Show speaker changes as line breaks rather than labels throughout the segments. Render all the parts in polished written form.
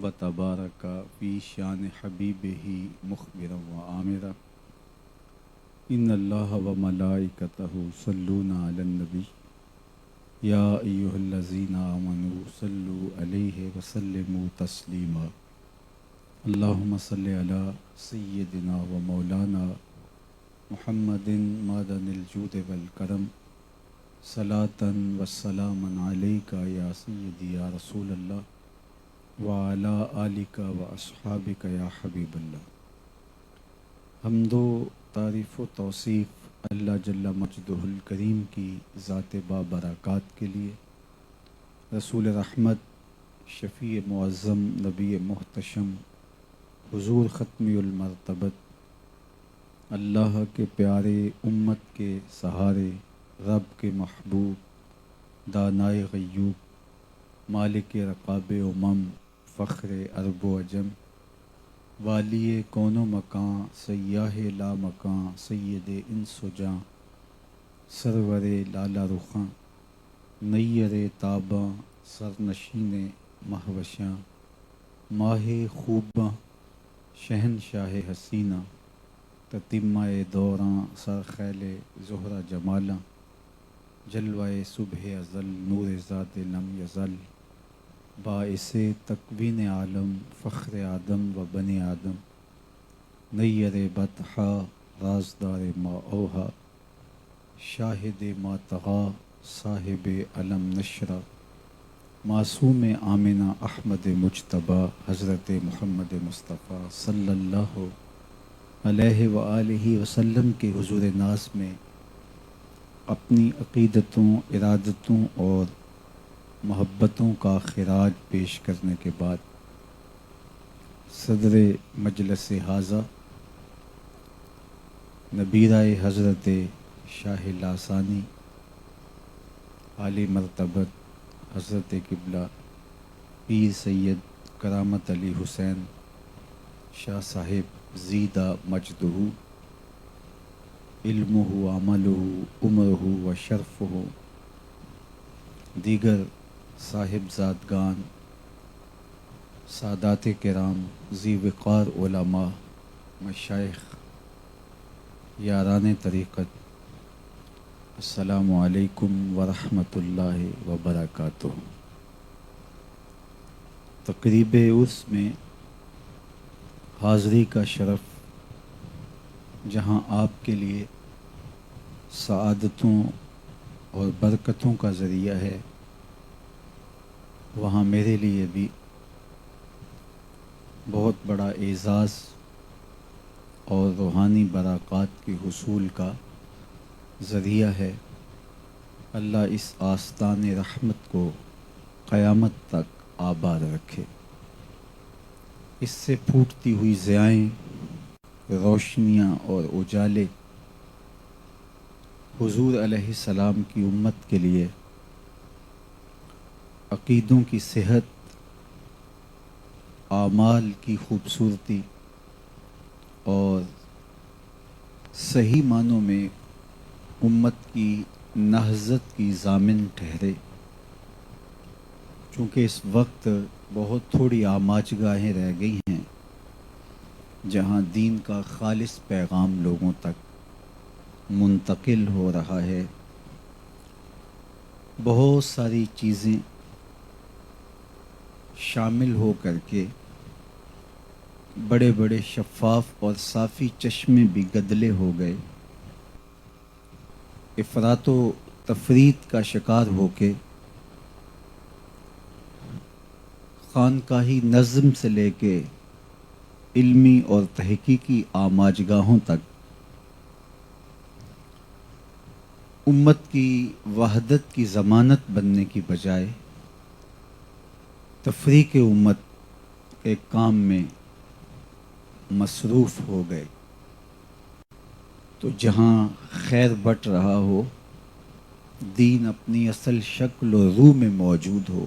طاب تبارک فی شان حبیبہ مخبرا و عامرا ان اللہ و ملائکتہ یصلون علی النبی یا ایہا الذین آمنوا صلوا علیہ وسلموا تسلیما اللہم صلی علی سیدنا و مولانا محمد معدن الجود والکرم صلاۃ و سلاما علیک یا سیدی یا رسول اللہ وعلی آلک و اصحابک یا حبیب اللہ۔ حمد و تعریف و توصیف اللہ جل مجدہ الکریم کی ذات بابرکات کے لیے، رسول رحمت، شفیع معظم، نبی محتشم، حضور ختمی المرتبت، اللہ کے پیارے، امت کے سہارے، رب کے محبوب، دانائے غیوب، مالک رقاب امم، فخر عرب و عجم، والی کون و مکان، سیاہ لا مکان، سید انس و جاں، سرور لالا رخاں، نیر تاباں، سرنشین مہوشاں، ماہ خوباں، شہنشاہ حسینہ، تتمہ دوراں، سرخیل زہرہ جمالاں، جلوہ صبح ازل، نور ذات لم یزل، باعث تکوین عالم، فخر آدم و بنی آدم، نیر بطحا، رازدار ما اوہا، شاہد ما طغا، صاحب علم نشرہ، معصوم آمنہ احمد مجتبیٰ، حضرت محمد مصطفیٰ صلی اللہ علیہ وآلہ وسلم کے حضور ناز میں اپنی عقیدتوں، ارادتوں اور محبتوں کا خراج پیش کرنے کے بعد صدر مجلس حاضہ نبیرہ حضرت شاہ لاسانی عالی مرتبت حضرت قبلہ پیر سید کرامت علی حسین شاہ صاحب زیدہ مجدہ علمہ عملہ عمرہ و شرفہ، دیگر صاحبزادگان، سادات کرام، ذی وقار علماء، مشائخ، یاران طریقت، السلام علیکم ورحمۃ اللہ وبرکاتہ۔ تقریب عرس میں حاضری کا شرف جہاں آپ کے لیے سعادتوں اور برکتوں کا ذریعہ ہے، وہاں میرے لیے بھی بہت بڑا اعزاز اور روحانی برکات کے حصول کا ذریعہ ہے۔ اللہ اس آستان رحمت کو قیامت تک آباد رکھے۔ اس سے پھوٹتی ہوئی ضیائیں، روشنیاں اور اجالے حضور علیہ السلام کی امت کے لیے عقیدوں کی صحت، اعمال کی خوبصورتی اور صحیح معنوں میں امت کی نہضت کی ضامن ٹھہرے۔ چونکہ اس وقت بہت تھوڑی آماج گاہیں رہ گئی ہیں جہاں دین کا خالص پیغام لوگوں تک منتقل ہو رہا ہے، بہت ساری چیزیں شامل ہو کر کے بڑے بڑے شفاف اور صافی چشمے بھی گدلے ہو گئے، افراط و تفریط کا شکار ہو کے خانقاہی نظم سے لے کے علمی اور تحقیقی آماج گاہوں تک امت کی وحدت کی ضمانت بننے کی بجائے تفریق امت کے کام میں مصروف ہو گئے۔ تو جہاں خیر بٹ رہا ہو، دین اپنی اصل شکل و روح میں موجود ہو،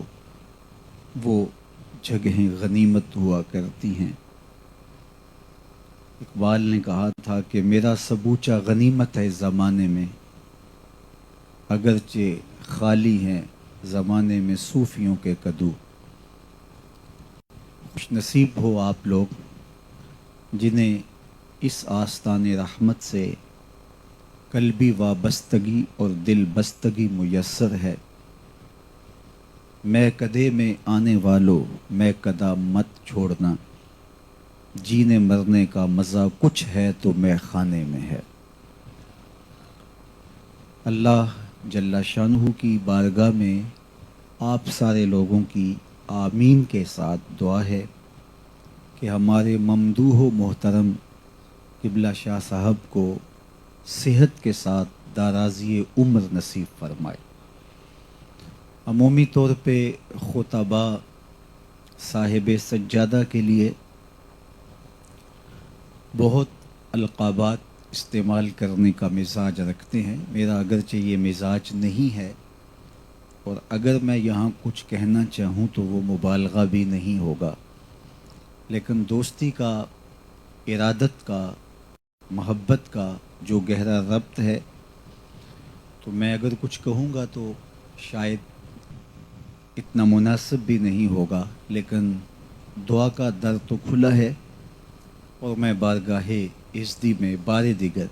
وہ جگہیں غنیمت ہوا کرتی ہیں۔ اقبال نے کہا تھا کہ میرا سبوچہ غنیمت ہے زمانے میں، اگرچہ خالی ہیں زمانے میں صوفیوں کے کدو۔ خوش نصیب ہو آپ لوگ جنہیں اس آستان رحمت سے قلبی وابستگی اور دل بستگی میسر ہے۔ میں کدے میں آنے والوں میں کدا مت چھوڑنا، جینے مرنے کا مزہ کچھ ہے تو میں خانے میں ہے۔ اللہ جل شانہ کی بارگاہ میں آپ سارے لوگوں کی آمین کے ساتھ دعا ہے کہ ہمارے ممدوح و محترم قبلہ شاہ صاحب کو صحت کے ساتھ دارازی عمر نصیب فرمائے۔ عمومی طور پہ خطبہ صاحب سجادہ کے لیے بہت القابات استعمال کرنے کا مزاج رکھتے ہیں۔ میرا اگرچہ یہ مزاج نہیں ہے، اور اگر میں یہاں کچھ کہنا چاہوں تو وہ مبالغہ بھی نہیں ہوگا، لیکن دوستی کا، ارادت کا، محبت کا جو گہرا ربط ہے، تو میں اگر کچھ کہوں گا تو شاید اتنا مناسب بھی نہیں ہوگا، لیکن دعا کا در تو کھلا ہے، اور میں بارگاہ عزتی میں بار دیگر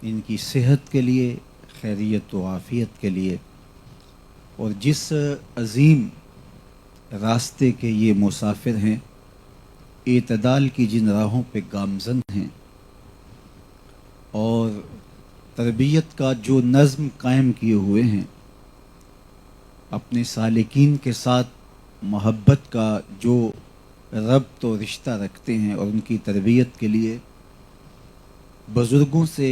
ان کی صحت کے لیے، خیریت و عافیت کے لیے، اور جس عظیم راستے کے یہ مسافر ہیں، اعتدال کی جن راہوں پہ گامزن ہیں، اور تربیت کا جو نظم قائم کیے ہوئے ہیں، اپنے سالکین کے ساتھ محبت کا جو ربط و رشتہ رکھتے ہیں، اور ان کی تربیت کے لیے بزرگوں سے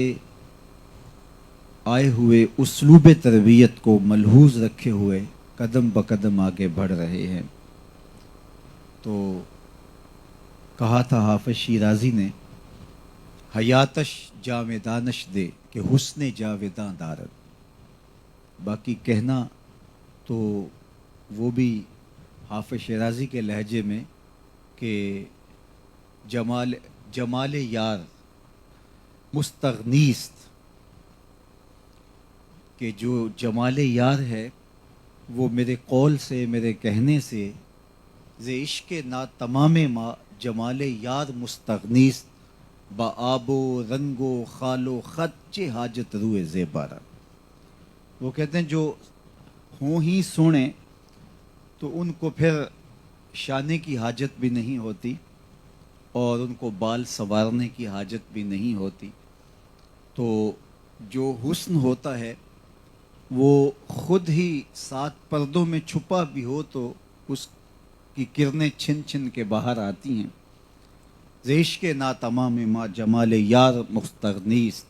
آئے ہوئے اسلوب تربیت کو ملحوظ رکھے ہوئے قدم بقدم آگے بڑھ رہے ہیں۔ تو کہا تھا حافظ شیرازی نے، حیاتش جاویدانش دے کہ حسن جاویداں دارد۔ باقی کہنا تو وہ بھی حافظ شیرازی کے لہجے میں کہ جمال یار مستغنیست، کہ جو جمال یار ہے وہ میرے قول سے، میرے کہنے سے، ز عشق نا تمام ما جمال یار مستغنیست، با آب و رنگ و خال و خط چے حاجت روئے زیبارہ۔ وہ کہتے ہیں جو ہوں ہی سونے تو ان کو پھر شانے کی حاجت بھی نہیں ہوتی، اور ان کو بال سنوارنے کی حاجت بھی نہیں ہوتی۔ تو جو حسن ہوتا ہے وہ خود ہی سات پردوں میں چھپا بھی ہو تو اس کی کرنیں چھن چھن کے باہر آتی ہیں۔ عشق نا تمام ما جمال یار مستغنیست،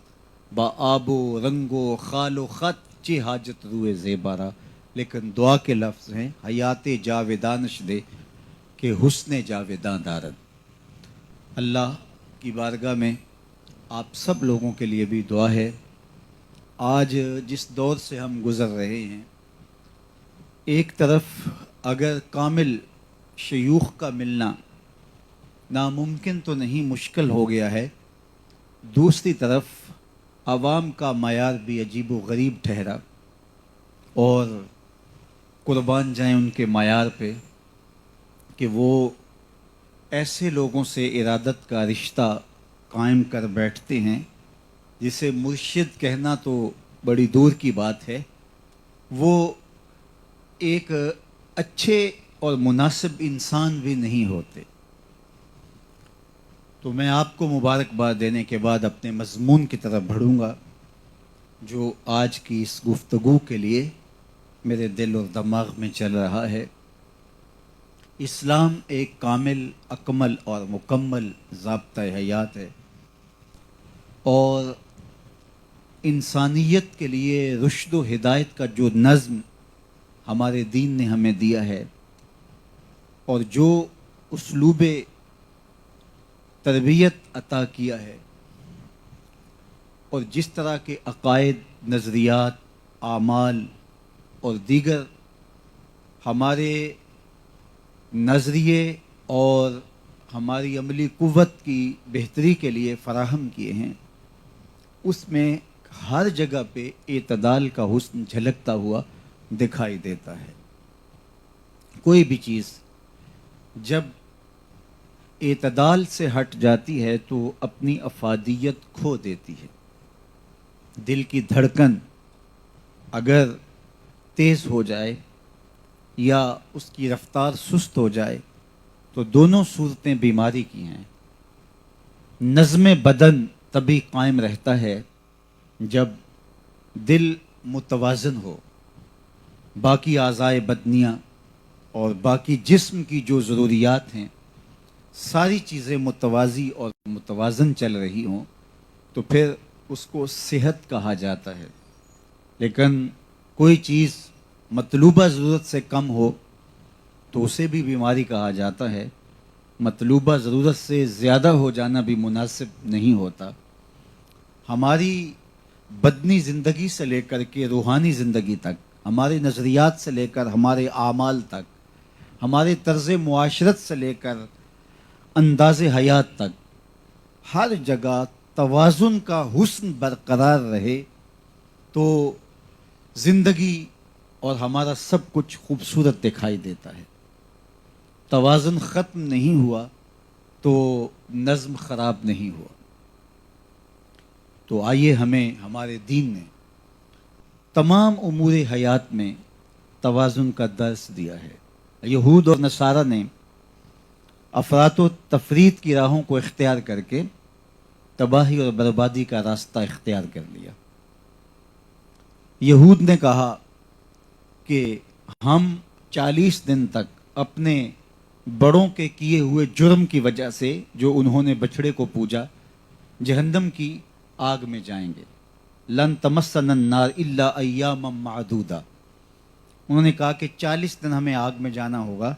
با آب و رنگ و خال و خط چی حاجت روئے زیبارہ۔ لیکن دعا کے لفظ ہیں، حیات جاویدانش دے کہ حسن جاویداں دارد۔ اللہ کی بارگاہ میں آپ سب لوگوں کے لیے بھی دعا ہے۔ آج جس دور سے ہم گزر رہے ہیں، ایک طرف اگر کامل شیوخ کا ملنا ناممکن تو نہیں، مشکل ہو گیا ہے، دوسری طرف عوام کا معیار بھی عجیب و غریب ٹھہرا، اور قربان جائیں ان کے معیار پہ کہ وہ ایسے لوگوں سے ارادت کا رشتہ قائم کر بیٹھتے ہیں جسے مرشد کہنا تو بڑی دور کی بات ہے، وہ ایک اچھے اور مناسب انسان بھی نہیں ہوتے۔ تو میں آپ کو مبارکباد دینے کے بعد اپنے مضمون کی طرف بڑھوں گا، جو آج کی اس گفتگو کے لیے میرے دل اور دماغ میں چل رہا ہے۔ اسلام ایک کامل، اکمل اور مکمل ضابطہ حیات ہے، اور انسانیت کے لیے رشد و ہدایت کا جو نظم ہمارے دین نے ہمیں دیا ہے، اور جو اسلوب تربیت عطا کیا ہے، اور جس طرح کے عقائد، نظریات، اعمال اور دیگر ہمارے نظریے اور ہماری عملی قوت کی بہتری کے لیے فراہم کیے ہیں، اس میں ہر جگہ پہ اعتدال کا حسن جھلکتا ہوا دکھائی دیتا ہے۔ کوئی بھی چیز جب اعتدال سے ہٹ جاتی ہے تو اپنی افادیت کھو دیتی ہے۔ دل کی دھڑکن اگر تیز ہو جائے یا اس کی رفتار سست ہو جائے تو دونوں صورتیں بیماری کی ہیں۔ نظم بدن تبھی قائم رہتا ہے جب دل متوازن ہو، باقی اعضائے بدنیاں اور باقی جسم کی جو ضروریات ہیں ساری چیزیں متوازی اور متوازن چل رہی ہوں تو پھر اس کو صحت کہا جاتا ہے۔ لیکن کوئی چیز مطلوبہ ضرورت سے کم ہو تو اسے بھی بیماری کہا جاتا ہے۔ مطلوبہ ضرورت سے زیادہ ہو جانا بھی مناسب نہیں ہوتا۔ ہماری بدنی زندگی سے لے کر کے روحانی زندگی تک، ہمارے نظریات سے لے کر ہمارے اعمال تک، ہمارے طرز معاشرت سے لے کر انداز حیات تک، ہر جگہ توازن کا حسن برقرار رہے تو زندگی اور ہمارا سب کچھ خوبصورت دکھائی دیتا ہے۔ توازن ختم نہیں ہوا تو نظم خراب نہیں ہوا۔ تو آئیے ہمیں ہمارے دین نے تمام امور حیات میں توازن کا درس دیا ہے۔ یہود اور نصارہ نے افراط و تفریط کی راہوں کو اختیار کر کے تباہی اور بربادی کا راستہ اختیار کر لیا۔ یہود نے کہا کہ ہم 40 دن تک اپنے بڑوں کے کیے ہوئے جرم کی وجہ سے، جو انہوں نے بچھڑے کو پوجا، جہنم کی آگ میں جائیں گے۔ لن تمسنا النار الا ایاما معدودہ، انہوں نے کہا کہ 40 دن ہمیں آگ میں جانا ہوگا،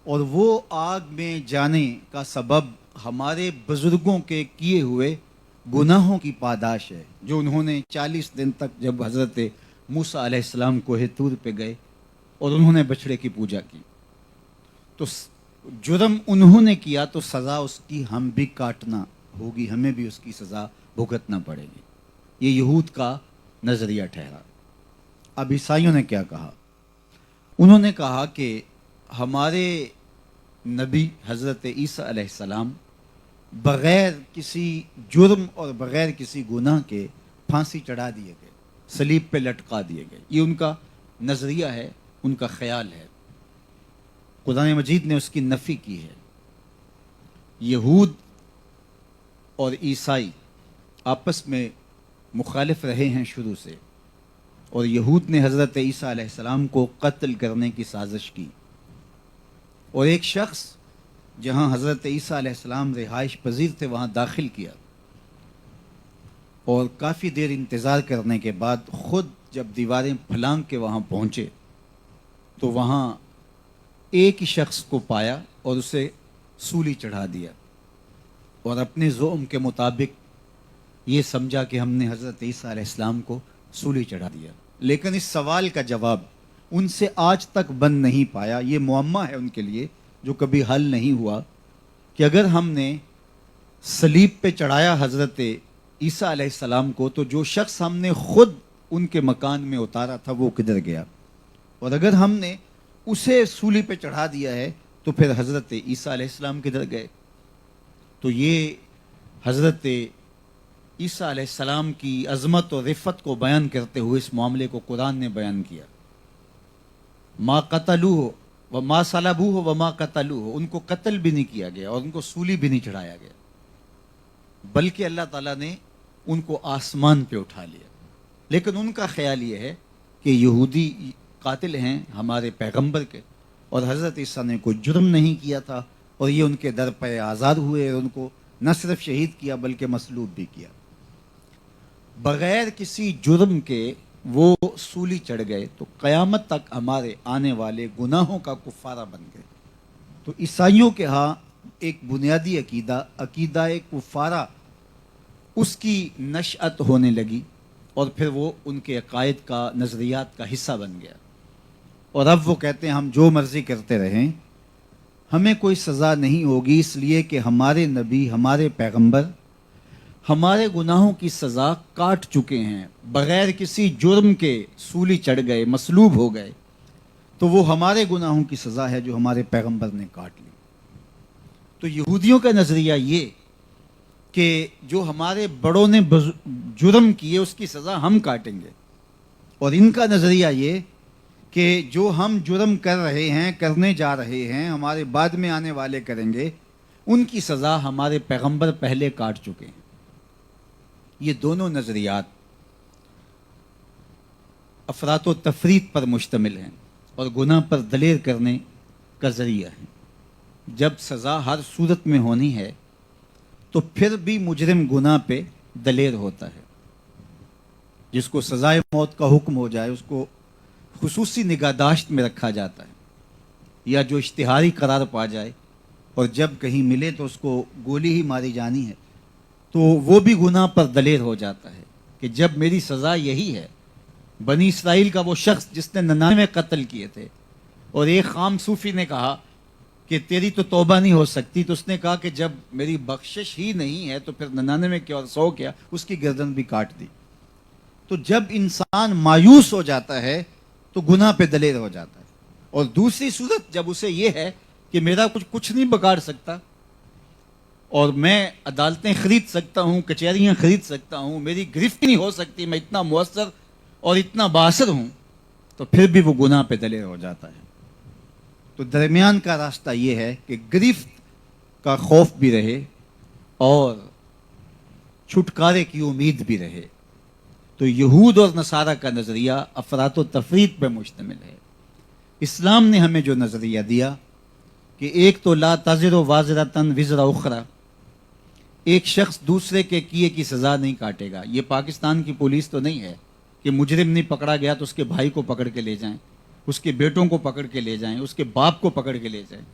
اور وہ آگ میں جانے کا سبب ہمارے بزرگوں کے کیے ہوئے گناہوں کی پاداش ہے، جو انہوں نے 40 دن تک جب حضرت موسیٰ علیہ السلام کوہ طور پہ گئے اور انہوں نے بچھڑے کی پوجا کی، تو جرم انہوں نے کیا تو سزا اس کی ہم بھی کاٹنا ہوگی، ہمیں بھی اس کی سزا بھگتنا پڑے گی۔ یہ یہود کا نظریہ ٹھہرا۔ اب عیسائیوں نے کیا کہا؟ انہوں نے کہا کہ ہمارے نبی حضرت عیسیٰ علیہ السلام بغیر کسی جرم اور بغیر کسی گناہ کے پھانسی چڑھا دیے گئے، صلیب پہ لٹکا دیے گئے۔ یہ ان کا نظریہ ہے، ان کا خیال ہے۔ قرآن مجید نے اس کی نفی کی ہے۔ یہود اور عیسائی آپس میں مخالف رہے ہیں شروع سے، اور یہود نے حضرت عیسیٰ علیہ السلام کو قتل کرنے کی سازش کی، اور ایک شخص جہاں حضرت عیسیٰ علیہ السلام رہائش پذیر تھے وہاں داخل کیا، اور کافی دیر انتظار کرنے کے بعد خود جب دیواریں پھلانگ کے وہاں پہنچے تو وہاں ایک ہی شخص کو پایا اور اسے سولی چڑھا دیا، اور اپنے ذوم کے مطابق یہ سمجھا کہ ہم نے حضرت عیسیٰ علیہ السلام کو سولی چڑھا دیا۔ لیکن اس سوال کا جواب ان سے آج تک بن نہیں پایا۔ یہ معمہ ہے ان کے لیے جو کبھی حل نہیں ہوا کہ اگر ہم نے صلیب پہ چڑھایا حضرت عیسیٰ علیہ السلام کو تو جو شخص ہم نے خود ان کے مکان میں اتارا تھا وہ کدھر گیا، اور اگر ہم نے اسے سولی پہ چڑھا دیا ہے تو پھر حضرت عیسیٰ علیہ السلام کدھر گئے۔ تو یہ حضرت عیسیٰ علیہ السلام کی عظمت اور رفت کو بیان کرتے ہوئے اس معاملے کو قرآن نے بیان کیا۔ ما قتلوہ وما صلبوہ وما قتلوہ، ان کو قتل بھی نہیں کیا گیا اور ان کو سولی بھی نہیں چڑھایا گیا، بلکہ اللہ تعالیٰ نے ان کو آسمان پہ اٹھا لیا۔ لیکن ان کا خیال یہ ہے کہ یہودی قاتل ہیں ہمارے پیغمبر کے، اور حضرت عیسیٰ نے کوئی جرم نہیں کیا تھا، اور یہ ان کے در پہ آزاد ہوئے، اور ان کو نہ صرف شہید کیا بلکہ مصلوب بھی کیا۔ بغیر کسی جرم کے وہ سولی چڑھ گئے تو قیامت تک ہمارے آنے والے گناہوں کا کفارہ بن گئے۔ تو عیسائیوں کے ہاں ایک بنیادی عقیدہ کفارہ، اس کی نشأت ہونے لگی، اور پھر وہ ان کے عقائد کا، نظریات کا حصہ بن گیا، اور اب وہ کہتے ہیں ہم جو مرضی کرتے رہیں، ہمیں کوئی سزا نہیں ہوگی، اس لیے کہ ہمارے نبی، ہمارے پیغمبر ہمارے گناہوں کی سزا کاٹ چکے ہیں، بغیر کسی جرم کے سولی چڑھ گئے، مصلوب ہو گئے، تو وہ ہمارے گناہوں کی سزا ہے جو ہمارے پیغمبر نے کاٹ لی۔ تو یہودیوں کا نظریہ یہ کہ جو ہمارے بڑوں نے جرم کیے اس کی سزا ہم کاٹیں گے، اور ان کا نظریہ یہ کہ جو ہم جرم کر رہے ہیں، کرنے جا رہے ہیں، ہمارے بعد میں آنے والے کریں گے، ان کی سزا ہمارے پیغمبر پہلے کاٹ چکے ہیں۔ یہ دونوں نظریات افراط و تفریط پر مشتمل ہیں اور گناہ پر دلیر کرنے کا ذریعہ ہیں۔ جب سزا ہر صورت میں ہونی ہے تو پھر بھی مجرم گناہ پہ دلیر ہوتا ہے۔ جس کو سزائے موت کا حکم ہو جائے اس کو خصوصی نگہداشت میں رکھا جاتا ہے، یا جو اشتہاری قرار پا جائے اور جب کہیں ملے تو اس کو گولی ہی ماری جانی ہے، تو وہ بھی گناہ پر دلیر ہو جاتا ہے کہ جب میری سزا یہی ہے۔ بنی اسرائیل کا وہ شخص جس نے 99 قتل کیے تھے، اور ایک خام صوفی نے کہا کہ تیری تو توبہ نہیں ہو سکتی، تو اس نے کہا کہ جب میری بخشش ہی نہیں ہے تو پھر 99 کیا اور 100 کیا، اس کی گردن بھی کاٹ دی۔ تو جب انسان مایوس ہو جاتا ہے تو گناہ پہ دلیر ہو جاتا ہے، اور دوسری صورت جب اسے یہ ہے کہ میرا کچھ نہیں بگاڑ سکتا، اور میں عدالتیں خرید سکتا ہوں، کچہریاں خرید سکتا ہوں، میری گرفت نہیں ہو سکتی، میں اتنا مؤثر اور اتنا بااثر ہوں، تو پھر بھی وہ گناہ پہ دلیر ہو جاتا ہے۔ تو درمیان کا راستہ یہ ہے کہ گرفت کا خوف بھی رہے اور چھٹکارے کی امید بھی رہے۔ تو یہود اور نصارہ کا نظریہ افراط و تفریط پہ مشتمل ہے۔ اسلام نے ہمیں جو نظریہ دیا کہ ایک تو لا تزر وازرۃ وزر اخری، ایک شخص دوسرے کے کیے کی سزا نہیں کاٹے گا۔ یہ پاکستان کی پولیس تو نہیں ہے کہ مجرم نہیں پکڑا گیا تو اس کے بھائی کو پکڑ کے لے جائیں، اس کے بیٹوں کو پکڑ کے لے جائیں، اس کے باپ کو پکڑ کے لے جائیں۔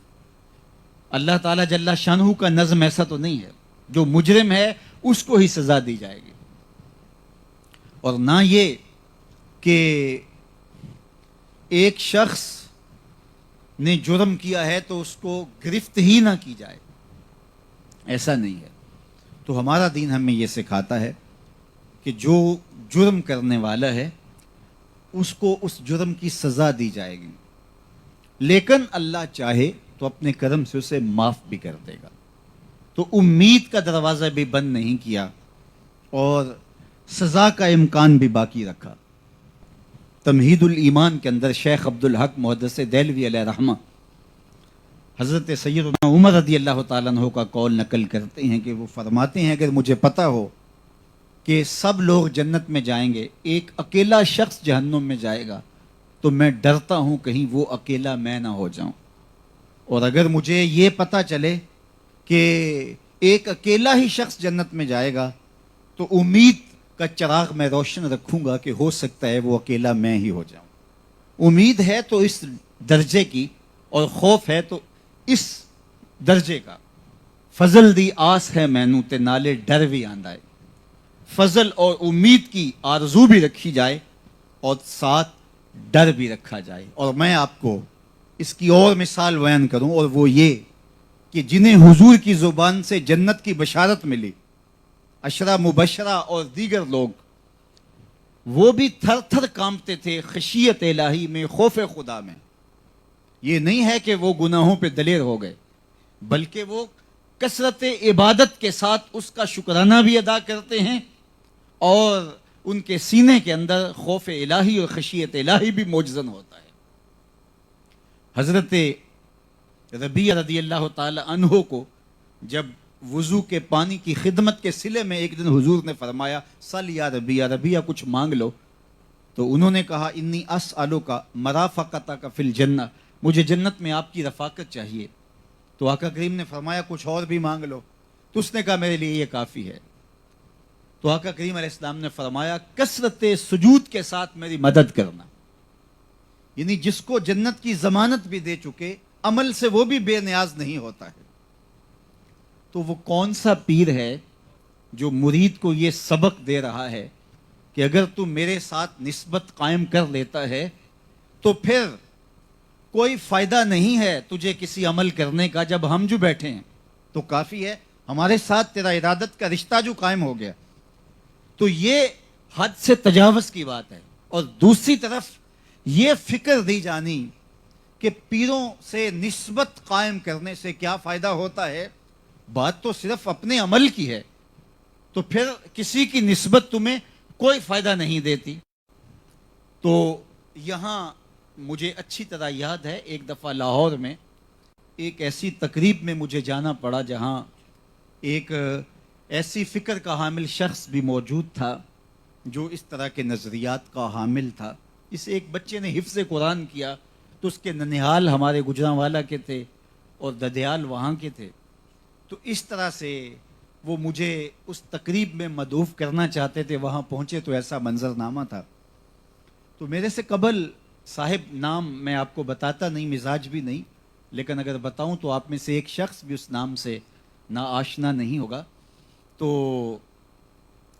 اللہ تعالیٰ جل شانہ کا نظم ایسا تو نہیں ہے، جو مجرم ہے اس کو ہی سزا دی جائے گی، اور نہ یہ کہ ایک شخص نے جرم کیا ہے تو اس کو گرفت ہی نہ کی جائے، ایسا نہیں ہے۔ تو ہمارا دین ہمیں یہ سکھاتا ہے کہ جو جرم کرنے والا ہے اس کو اس جرم کی سزا دی جائے گی، لیکن اللہ چاہے تو اپنے کرم سے اسے معاف بھی کر دے گا۔ تو امید کا دروازہ بھی بند نہیں کیا اور سزا کا امکان بھی باقی رکھا۔ تمہید الایمان کے اندر شیخ عبدالحق محدث دہلوی علیہ رحمہ حضرت سیدنا عمر رضی اللہ تعالیٰ عنہ کا قول نقل کرتے ہیں کہ وہ فرماتے ہیں اگر مجھے پتہ ہو کہ سب لوگ جنت میں جائیں گے، ایک اکیلا شخص جہنم میں جائے گا، تو میں ڈرتا ہوں کہیں وہ اکیلا میں نہ ہو جاؤں، اور اگر مجھے یہ پتہ چلے کہ ایک اکیلا ہی شخص جنت میں جائے گا تو امید کا چراغ میں روشن رکھوں گا کہ ہو سکتا ہے وہ اکیلا میں ہی ہو جاؤں۔ امید ہے تو اس درجے کی، اور خوف ہے تو اس درجے کا۔ فضل دی آس ہے مینوں تے نالے ڈر بھی آندا ہے۔ فضل اور امید کی آرزو بھی رکھی جائے اور ساتھ ڈر بھی رکھا جائے۔ اور میں آپ کو اس کی اور مثال بیان کروں، اور وہ یہ کہ جنہیں حضور کی زبان سے جنت کی بشارت ملی، عشرہ مبشرہ اور دیگر لوگ، وہ بھی تھر تھر کانپتے تھے خشیت الہی میں، خوف خدا میں۔ یہ نہیں ہے کہ وہ گناہوں پہ دلیر ہو گئے، بلکہ وہ کثرت عبادت کے ساتھ اس کا شکرانہ بھی ادا کرتے ہیں، اور ان کے سینے کے اندر خوف الہی اور خشیت الہی بھی موجزن ہوتا ہے۔ حضرت ربیعہ رضی اللہ تعالی عنہ کو جب وضو کے پانی کی خدمت کے صلے میں ایک دن حضور نے فرمایا سل یا ربیعہ، ربیعہ کچھ مانگ لو، تو انہوں نے کہا انی اسألک مرافقتک فی الجنہ، مجھے جنت میں آپ کی رفاقت چاہیے۔ تو آقا کریم نے فرمایا کچھ اور بھی مانگ لو، تو اس نے کہا میرے لیے یہ کافی ہے۔ تو آقا کریم علیہ السلام نے فرمایا کثرت سجود کے ساتھ میری مدد کرنا، یعنی جس کو جنت کی ضمانت بھی دے چکے، عمل سے وہ بھی بے نیاز نہیں ہوتا ہے۔ تو وہ کون سا پیر ہے جو مرید کو یہ سبق دے رہا ہے کہ اگر تو میرے ساتھ نسبت قائم کر لیتا ہے تو پھر کوئی فائدہ نہیں ہے تجھے کسی عمل کرنے کا، جب ہم جو بیٹھے ہیں تو کافی ہے، ہمارے ساتھ تیرا ارادت کا رشتہ جو قائم ہو گیا۔ تو یہ حد سے تجاوز کی بات ہے۔ اور دوسری طرف یہ فکر دی جانی کہ پیروں سے نسبت قائم کرنے سے کیا فائدہ ہوتا ہے؟ بات تو صرف اپنے عمل کی ہے، تو پھر کسی کی نسبت تمہیں کوئی فائدہ نہیں دیتی۔ تو یہاں مجھے اچھی طرح یاد ہے، ایک دفعہ لاہور میں ایک ایسی تقریب میں مجھے جانا پڑا جہاں ایک ایسی فکر کا حامل شخص بھی موجود تھا جو اس طرح کے نظریات کا حامل تھا۔ اس ایک بچے نے حفظ قرآن کیا، تو اس کے ننہال ہمارے گجرانوالہ کے تھے اور ددیال وہاں کے تھے۔ تو اس طرح سے وہ مجھے اس تقریب میں مدعو کرنا چاہتے تھے۔ وہاں پہنچے تو ایسا منظرنامہ تھا۔ تو میرے سے قبل صاحب نام میں آپ کو بتاتا نہیں، مزاج بھی نہیں، لیکن اگر بتاؤں تو آپ میں سے ایک شخص بھی اس نام سے ناآشنا نہیں ہوگا۔ تو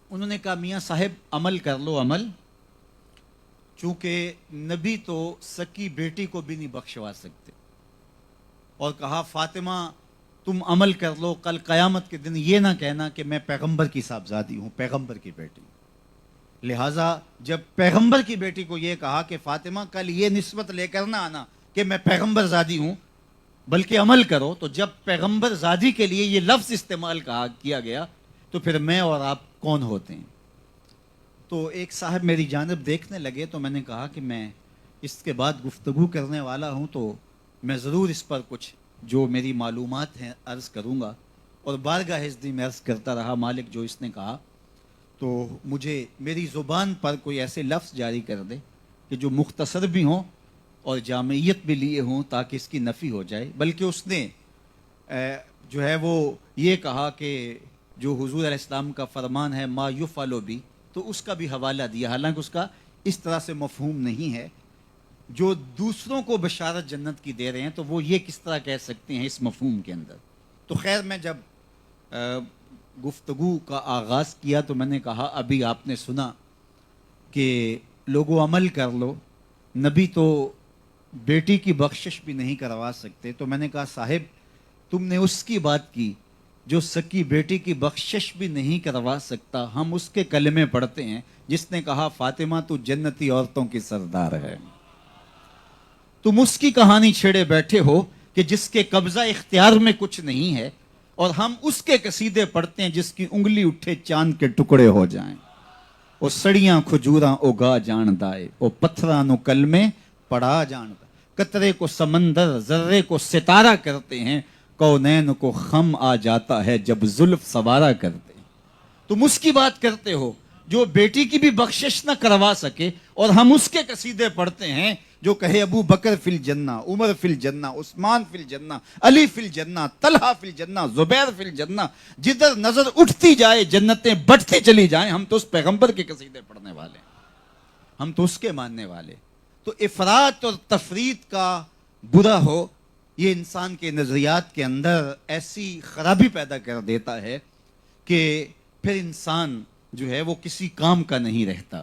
انہوں نے کہا میاں صاحب عمل کر لو عمل، چونکہ نبی تو سکی بیٹی کو بھی نہیں بخشوا سکتے، اور کہا فاطمہ تم عمل کر لو، کل قیامت کے دن یہ نہ کہنا کہ میں پیغمبر کی صاحبزادی ہوں، پیغمبر کی بیٹی ہوں۔ لہٰذا جب پیغمبر کی بیٹی کو یہ کہا کہ فاطمہ کل یہ نسبت لے کر نہ آنا کہ میں پیغمبر زادی ہوں، بلکہ عمل کرو، تو جب پیغمبر زادی کے لیے یہ لفظ استعمال کیا گیا تو پھر میں اور آپ کون ہوتے ہیں؟ تو ایک صاحب میری جانب دیکھنے لگے، تو میں نے کہا کہ میں اس کے بعد گفتگو کرنے والا ہوں، تو میں ضرور اس پر کچھ جو میری معلومات ہیں عرض کروں گا، اور بارگاہ حضرت میں عرض کرتا رہا مالک جو اس نے کہا، تو مجھے میری زبان پر کوئی ایسے لفظ جاری کر دے کہ جو مختصر بھی ہوں اور جامعیت بھی لیے ہوں تاکہ اس کی نفی ہو جائے۔ بلکہ اس نے جو ہے وہ یہ کہا کہ جو حضور علیہ السلام کا فرمان ہے ما یفعل بی، تو اس کا بھی حوالہ دیا، حالانکہ اس کا اس طرح سے مفہوم نہیں ہے۔ جو دوسروں کو بشارت جنت کی دے رہے ہیں تو وہ یہ کس طرح کہہ سکتے ہیں اس مفہوم کے اندر؟ تو خیر میں جب گفتگو کا آغاز کیا تو میں نے کہا ابھی آپ نے سنا کہ لوگوں عمل کر لو، نبی تو بیٹی کی بخشش بھی نہیں کروا سکتے۔ تو میں نے کہا صاحب تم نے اس کی بات کی جو سکی بیٹی کی بخشش بھی نہیں کروا سکتا، ہم اس کے کلمے پڑھتے ہیں جس نے کہا فاطمہ تو جنتی عورتوں کی سردار ہے۔ تم اس کی کہانی چھیڑے بیٹھے ہو کہ جس کے قبضہ اختیار میں کچھ نہیں ہے، اور ہم اس کے قصیدے پڑھتے ہیں جس کی انگلی اٹھے چاند کے ٹکڑے ہو جائیں۔ او سڑیاں کھجوراں اگا جان دائے، او پتھراں نو کلمے پڑھا جان دائے، قطرے کو سمندر ذرے کو ستارہ کرتے ہیں، کونین کو خم آ جاتا ہے جب زلف سوارا کرتے ہیں۔ تم اس کی بات کرتے ہو جو بیٹی کی بھی بخشش نہ کروا سکے، اور ہم اس کے قصیدے پڑھتے ہیں جو کہے ابو بکر فی الجنہ، عمر فی الجنہ، عثمان فی الجنہ، علی فی الجنہ، طلحہ فی الجنہ، زبیر فی الجنہ، جدھر نظر اٹھتی جائے جنتیں بٹھتی چلی جائیں۔ ہم تو اس پیغمبر کے قصیدے پڑھنے والے ہیں، ہم تو اس کے ماننے والے۔ تو افراط اور تفریط کا برا ہو یہ انسان کے نظریات کے اندر ایسی خرابی پیدا کر دیتا ہے کہ پھر انسان جو ہے وہ کسی کام کا نہیں رہتا۔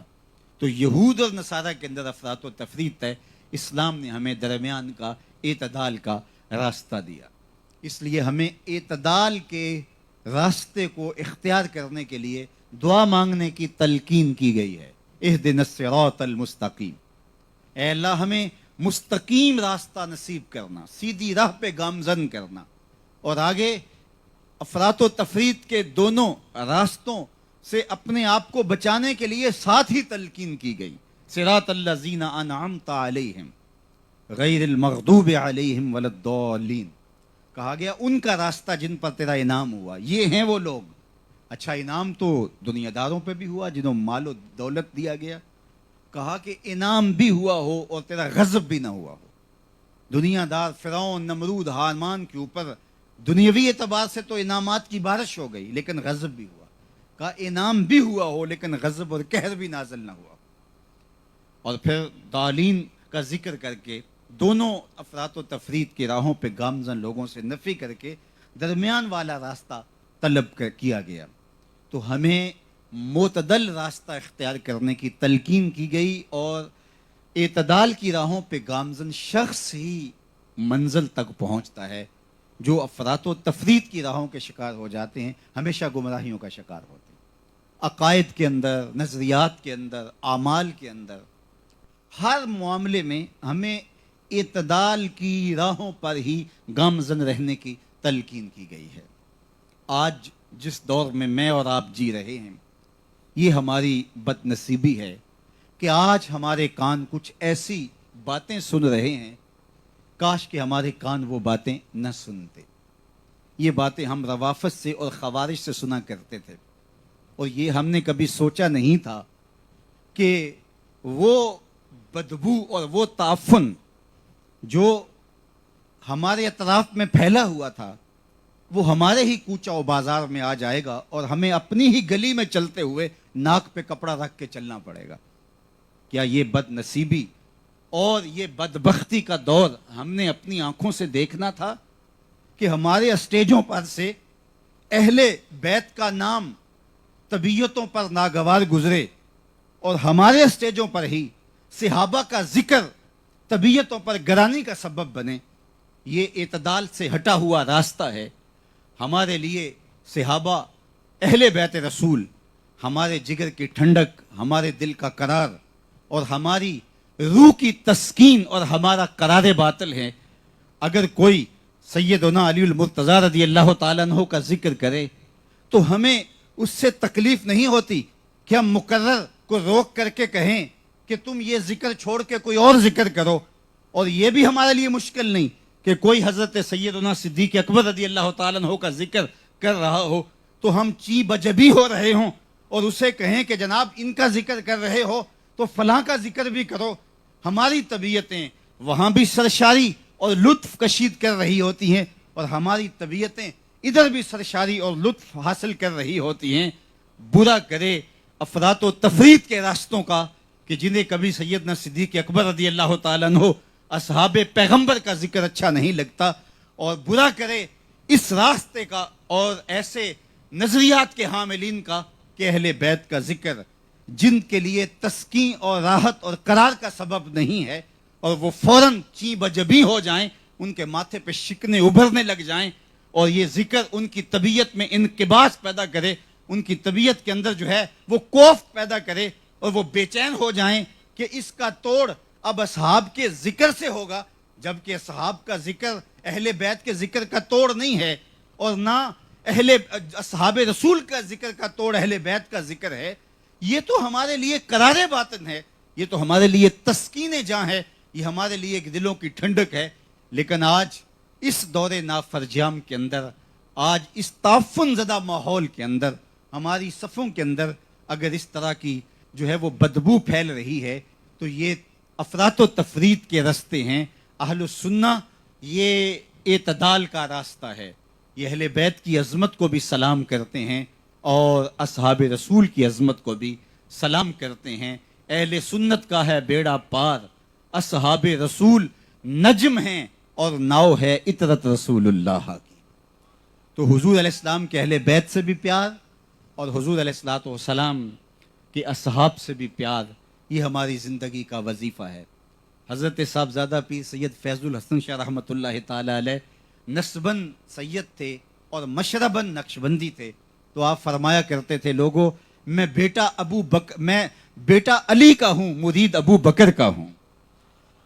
تو یہود اور نصارہ کے اندر افراط و تفریط ہے، اسلام نے ہمیں درمیان کا اعتدال کا راستہ دیا۔ اس لیے ہمیں اعتدال کے راستے کو اختیار کرنے کے لیے دعا مانگنے کی تلقین کی گئی ہے، اہدنا الصراط المستقیم، اے اللہ ہمیں مستقیم راستہ نصیب کرنا، سیدھی راہ پہ گامزن کرنا۔ اور آگے افراط و تفریط کے دونوں راستوں سے اپنے آپ کو بچانے کے لیے ساتھ ہی تلقین کی گئی، صراط الذین انعمت علیہم غیر المغضوب علیہم ولا الضالین، کہا گیا ان کا راستہ جن پر تیرا انعام ہوا، یہ ہیں وہ لوگ۔ اچھا انعام تو دنیا داروں پہ بھی ہوا جنہوں مال و دولت دیا گیا، کہا کہ انعام بھی ہوا ہو اور تیرا غضب بھی نہ ہوا ہو۔ دنیا دار فرعون، نمرود، حامان کے اوپر دنیاوی اعتبار سے تو انعامات کی بارش ہو گئی، لیکن غضب بھی ہوا۔ کہا انعام بھی ہوا ہو لیکن غضب اور قہر بھی نازل نہ ہوا ہو۔ اور پھر ضالین کا ذکر کر کے دونوں افراط و تفریط کی راہوں پہ گامزن لوگوں سے نفی کر کے درمیان والا راستہ طلب کیا گیا۔ تو ہمیں معتدل راستہ اختیار کرنے کی تلقین کی گئی، اور اعتدال کی راہوں پہ گامزن شخص ہی منزل تک پہنچتا ہے۔ جو افراط و تفریط کی راہوں کے شکار ہو جاتے ہیں ہمیشہ گمراہیوں کا شکار ہوتے ہیں، عقائد کے اندر، نظریات کے اندر، اعمال کے اندر، ہر معاملے میں ہمیں اعتدال کی راہوں پر ہی گامزن رہنے کی تلقین کی گئی ہے۔ آج جس دور میں اور آپ جی رہے ہیں، یہ ہماری بد نصیبی ہے کہ آج ہمارے کان کچھ ایسی باتیں سن رہے ہیں، کاش کہ ہمارے کان وہ باتیں نہ سنتے۔ یہ باتیں ہم روافض سے اور خوارج سے سنا کرتے تھے، اور یہ ہم نے کبھی سوچا نہیں تھا کہ وہ بدبو اور وہ تعفن جو ہمارے اطراف میں پھیلا ہوا تھا، وہ ہمارے ہی کوچہ و بازار میں آ جائے گا، اور ہمیں اپنی ہی گلی میں چلتے ہوئے ناک پہ کپڑا رکھ کے چلنا پڑے گا۔ کیا یہ بد نصیبی اور یہ بدبختی کا دور ہم نے اپنی آنکھوں سے دیکھنا تھا کہ ہمارے اسٹیجوں پر سے اہل بیت کا نام طبیعتوں پر ناگوار گزرے، اور ہمارے اسٹیجوں پر ہی صحابہ کا ذکر طبیعتوں پر گرانی کا سبب بنے؟ یہ اعتدال سے ہٹا ہوا راستہ ہے۔ ہمارے لیے صحابہ اہل بیت رسول ہمارے جگر کی ٹھنڈک، ہمارے دل کا قرار اور ہماری روح کی تسکین اور ہمارا قرار باطل ہے۔ اگر کوئی سیدنا علی المرتضیٰ رضی اللہ تعالیٰ عنہ کا ذکر کرے تو ہمیں اس سے تکلیف نہیں ہوتی کہ ہم مقرر کو روک کر کے کہیں کہ تم یہ ذکر چھوڑ کے کوئی اور ذکر کرو، اور یہ بھی ہمارے لیے مشکل نہیں کہ کوئی حضرت سیدنا صدیق اکبر رضی اللہ تعالیٰ عنہ کا ذکر کر رہا ہو تو ہم چی بجبی ہو رہے ہوں اور اسے کہیں کہ جناب ان کا ذکر کر رہے ہو تو فلاں کا ذکر بھی کرو۔ ہماری طبیعتیں وہاں بھی سرشاری اور لطف کشید کر رہی ہوتی ہیں، اور ہماری طبیعتیں ادھر بھی سرشاری اور لطف حاصل کر رہی ہوتی ہیں۔ برا کرے افراط و تفریط کے راستوں کا کہ جنہیں کبھی سیدنا صدیق اکبر رضی اللہ تعالیٰ عنہ اصحاب پیغمبر کا ذکر اچھا نہیں لگتا، اور برا کرے اس راستے کا اور ایسے نظریات کے حاملین کا کہ اہل بیت کا ذکر جن کے لیے تسکین اور راحت اور قرار کا سبب نہیں ہے، اور وہ فوراً چیں بجبی ہو جائیں، ان کے ماتھے پہ شکنے ابھرنے لگ جائیں، اور یہ ذکر ان کی طبیعت میں انقباض پیدا کرے، ان کی طبیعت کے اندر جو ہے وہ کوفت پیدا کرے، اور وہ بے چین ہو جائیں کہ اس کا توڑ اب اصحاب کے ذکر سے ہوگا، جبکہ اصحاب کا ذکر اہل بیت کے ذکر کا توڑ نہیں ہے، اور نہ اصحاب رسول کا ذکر کا توڑ اہل بیت کا ذکر ہے۔ یہ تو ہمارے لیے قرار باطن ہے، یہ تو ہمارے لیے تسکین جاں ہے، یہ ہمارے لیے ایک دلوں کی ٹھنڈک ہے۔ لیکن آج اس دور نافرجام کے اندر، آج اس تعفن زدہ ماحول کے اندر، ہماری صفوں کے اندر اگر اس طرح کی جو ہے وہ بدبو پھیل رہی ہے تو یہ افراط و تفریط کے راستے ہیں۔ اہل السنہ یہ اعتدال کا راستہ ہے، یہ اہل بیت کی عظمت کو بھی سلام کرتے ہیں اور اصحاب رسول کی عظمت کو بھی سلام کرتے ہیں۔ اہل سنت کا ہے بیڑا پار، اصحاب رسول نجم ہیں اور ناؤ ہے اطرت رسول اللہ کی۔ تو حضور علیہ السلام کے اہل بیت سے بھی پیار اور حضور علیہ السلام کے اصحاب سے بھی پیار، یہ ہماری زندگی کا وظیفہ ہے۔ حضرت صاحبزادہ پیر سید فیض الحسن شاہ رحمۃ اللہ تعالی علیہ نسباً سید تھے اور مشرباً نقشبندی تھے، تو آپ فرمایا کرتے تھے، لوگوں میں بیٹا علی کا ہوں، مرید ابو بکر کا ہوں۔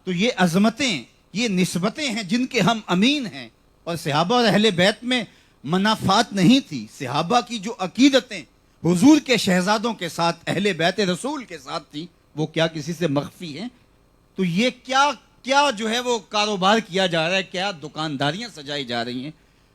تو یہ عظمتیں، یہ نسبتیں ہیں جن کے ہم امین ہیں، اور صحابہ اور اہل بیت میں منافات نہیں تھی۔ صحابہ کی جو عقیدتیں حضور کے شہزادوں کے ساتھ، اہل بیت رسول کے ساتھ تھی، وہ کیا کسی سے مخفی ہیں؟ تو یہ کیا جو ہے وہ کاروبار کیا جا رہا ہے، کیا دکانداریاں سجائی جا رہی ہیں،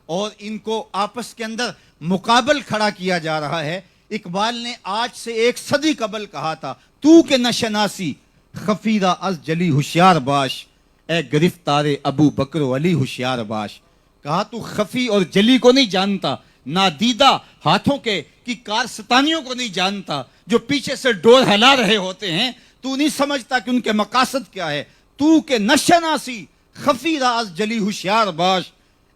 اور ان کو آپس کے اندر مقابل کھڑا کیا جا رہا ہے۔ اقبال نے آج سے 1 صدی قبل کہا تھا، تو کہ نشناسی خفیرہ از جلی ہوشیار باش، اے گرفتار ابو بکر و علی ہوشیار باش۔ کہا تو خفی اور جلی کو نہیں جانتا، نادیدہ ہاتھوں کی کارستانیوں کو نہیں جانتا، جو پیچھے سے ڈور ہلا رہے ہوتے ہیں، تو نہیں سمجھتا کہ ان کے مقاصد کیا ہے۔ تو کہ نشناسی خفیرہ از جلی ہوشیار باش،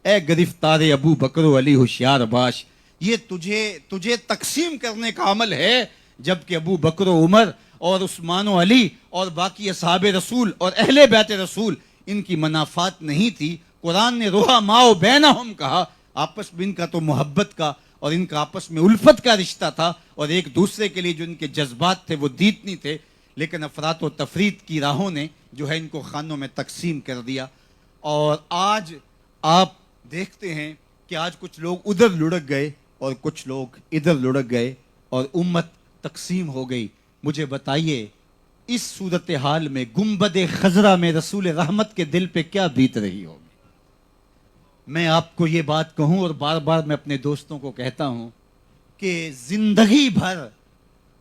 اے گرفتار ابو بکر و علی ہوشیار باش۔ یہ تجھے تقسیم کرنے کا عمل ہے، جبکہ ابو بکر و عمر اور عثمان و علی اور باقی اصحاب رسول اور اہل بیت رسول، ان کی منافات نہیں تھی۔ قرآن نے رحماء بینہم کہا، آپس میں ان کا تو محبت کا اور ان کا آپس میں الفت کا رشتہ تھا، اور ایک دوسرے کے لیے جو ان کے جذبات تھے وہ دیتنی تھے، لیکن افراط و تفریط کی راہوں نے جو ہے ان کو خانوں میں تقسیم کر دیا. اور آج آپ دیکھتے ہیں کہ آج کچھ لوگ ادھر لڑک گئے اور کچھ لوگ ادھر لڑک گئے اور امت تقسیم ہو گئی. مجھے بتائیے اس صورتحال میں گنبد خضرا میں رسول رحمت کے دل پہ کیا بیت رہی ہوگی؟ میں آپ کو یہ بات کہوں اور بار بار میں اپنے دوستوں کو کہتا ہوں کہ زندگی بھر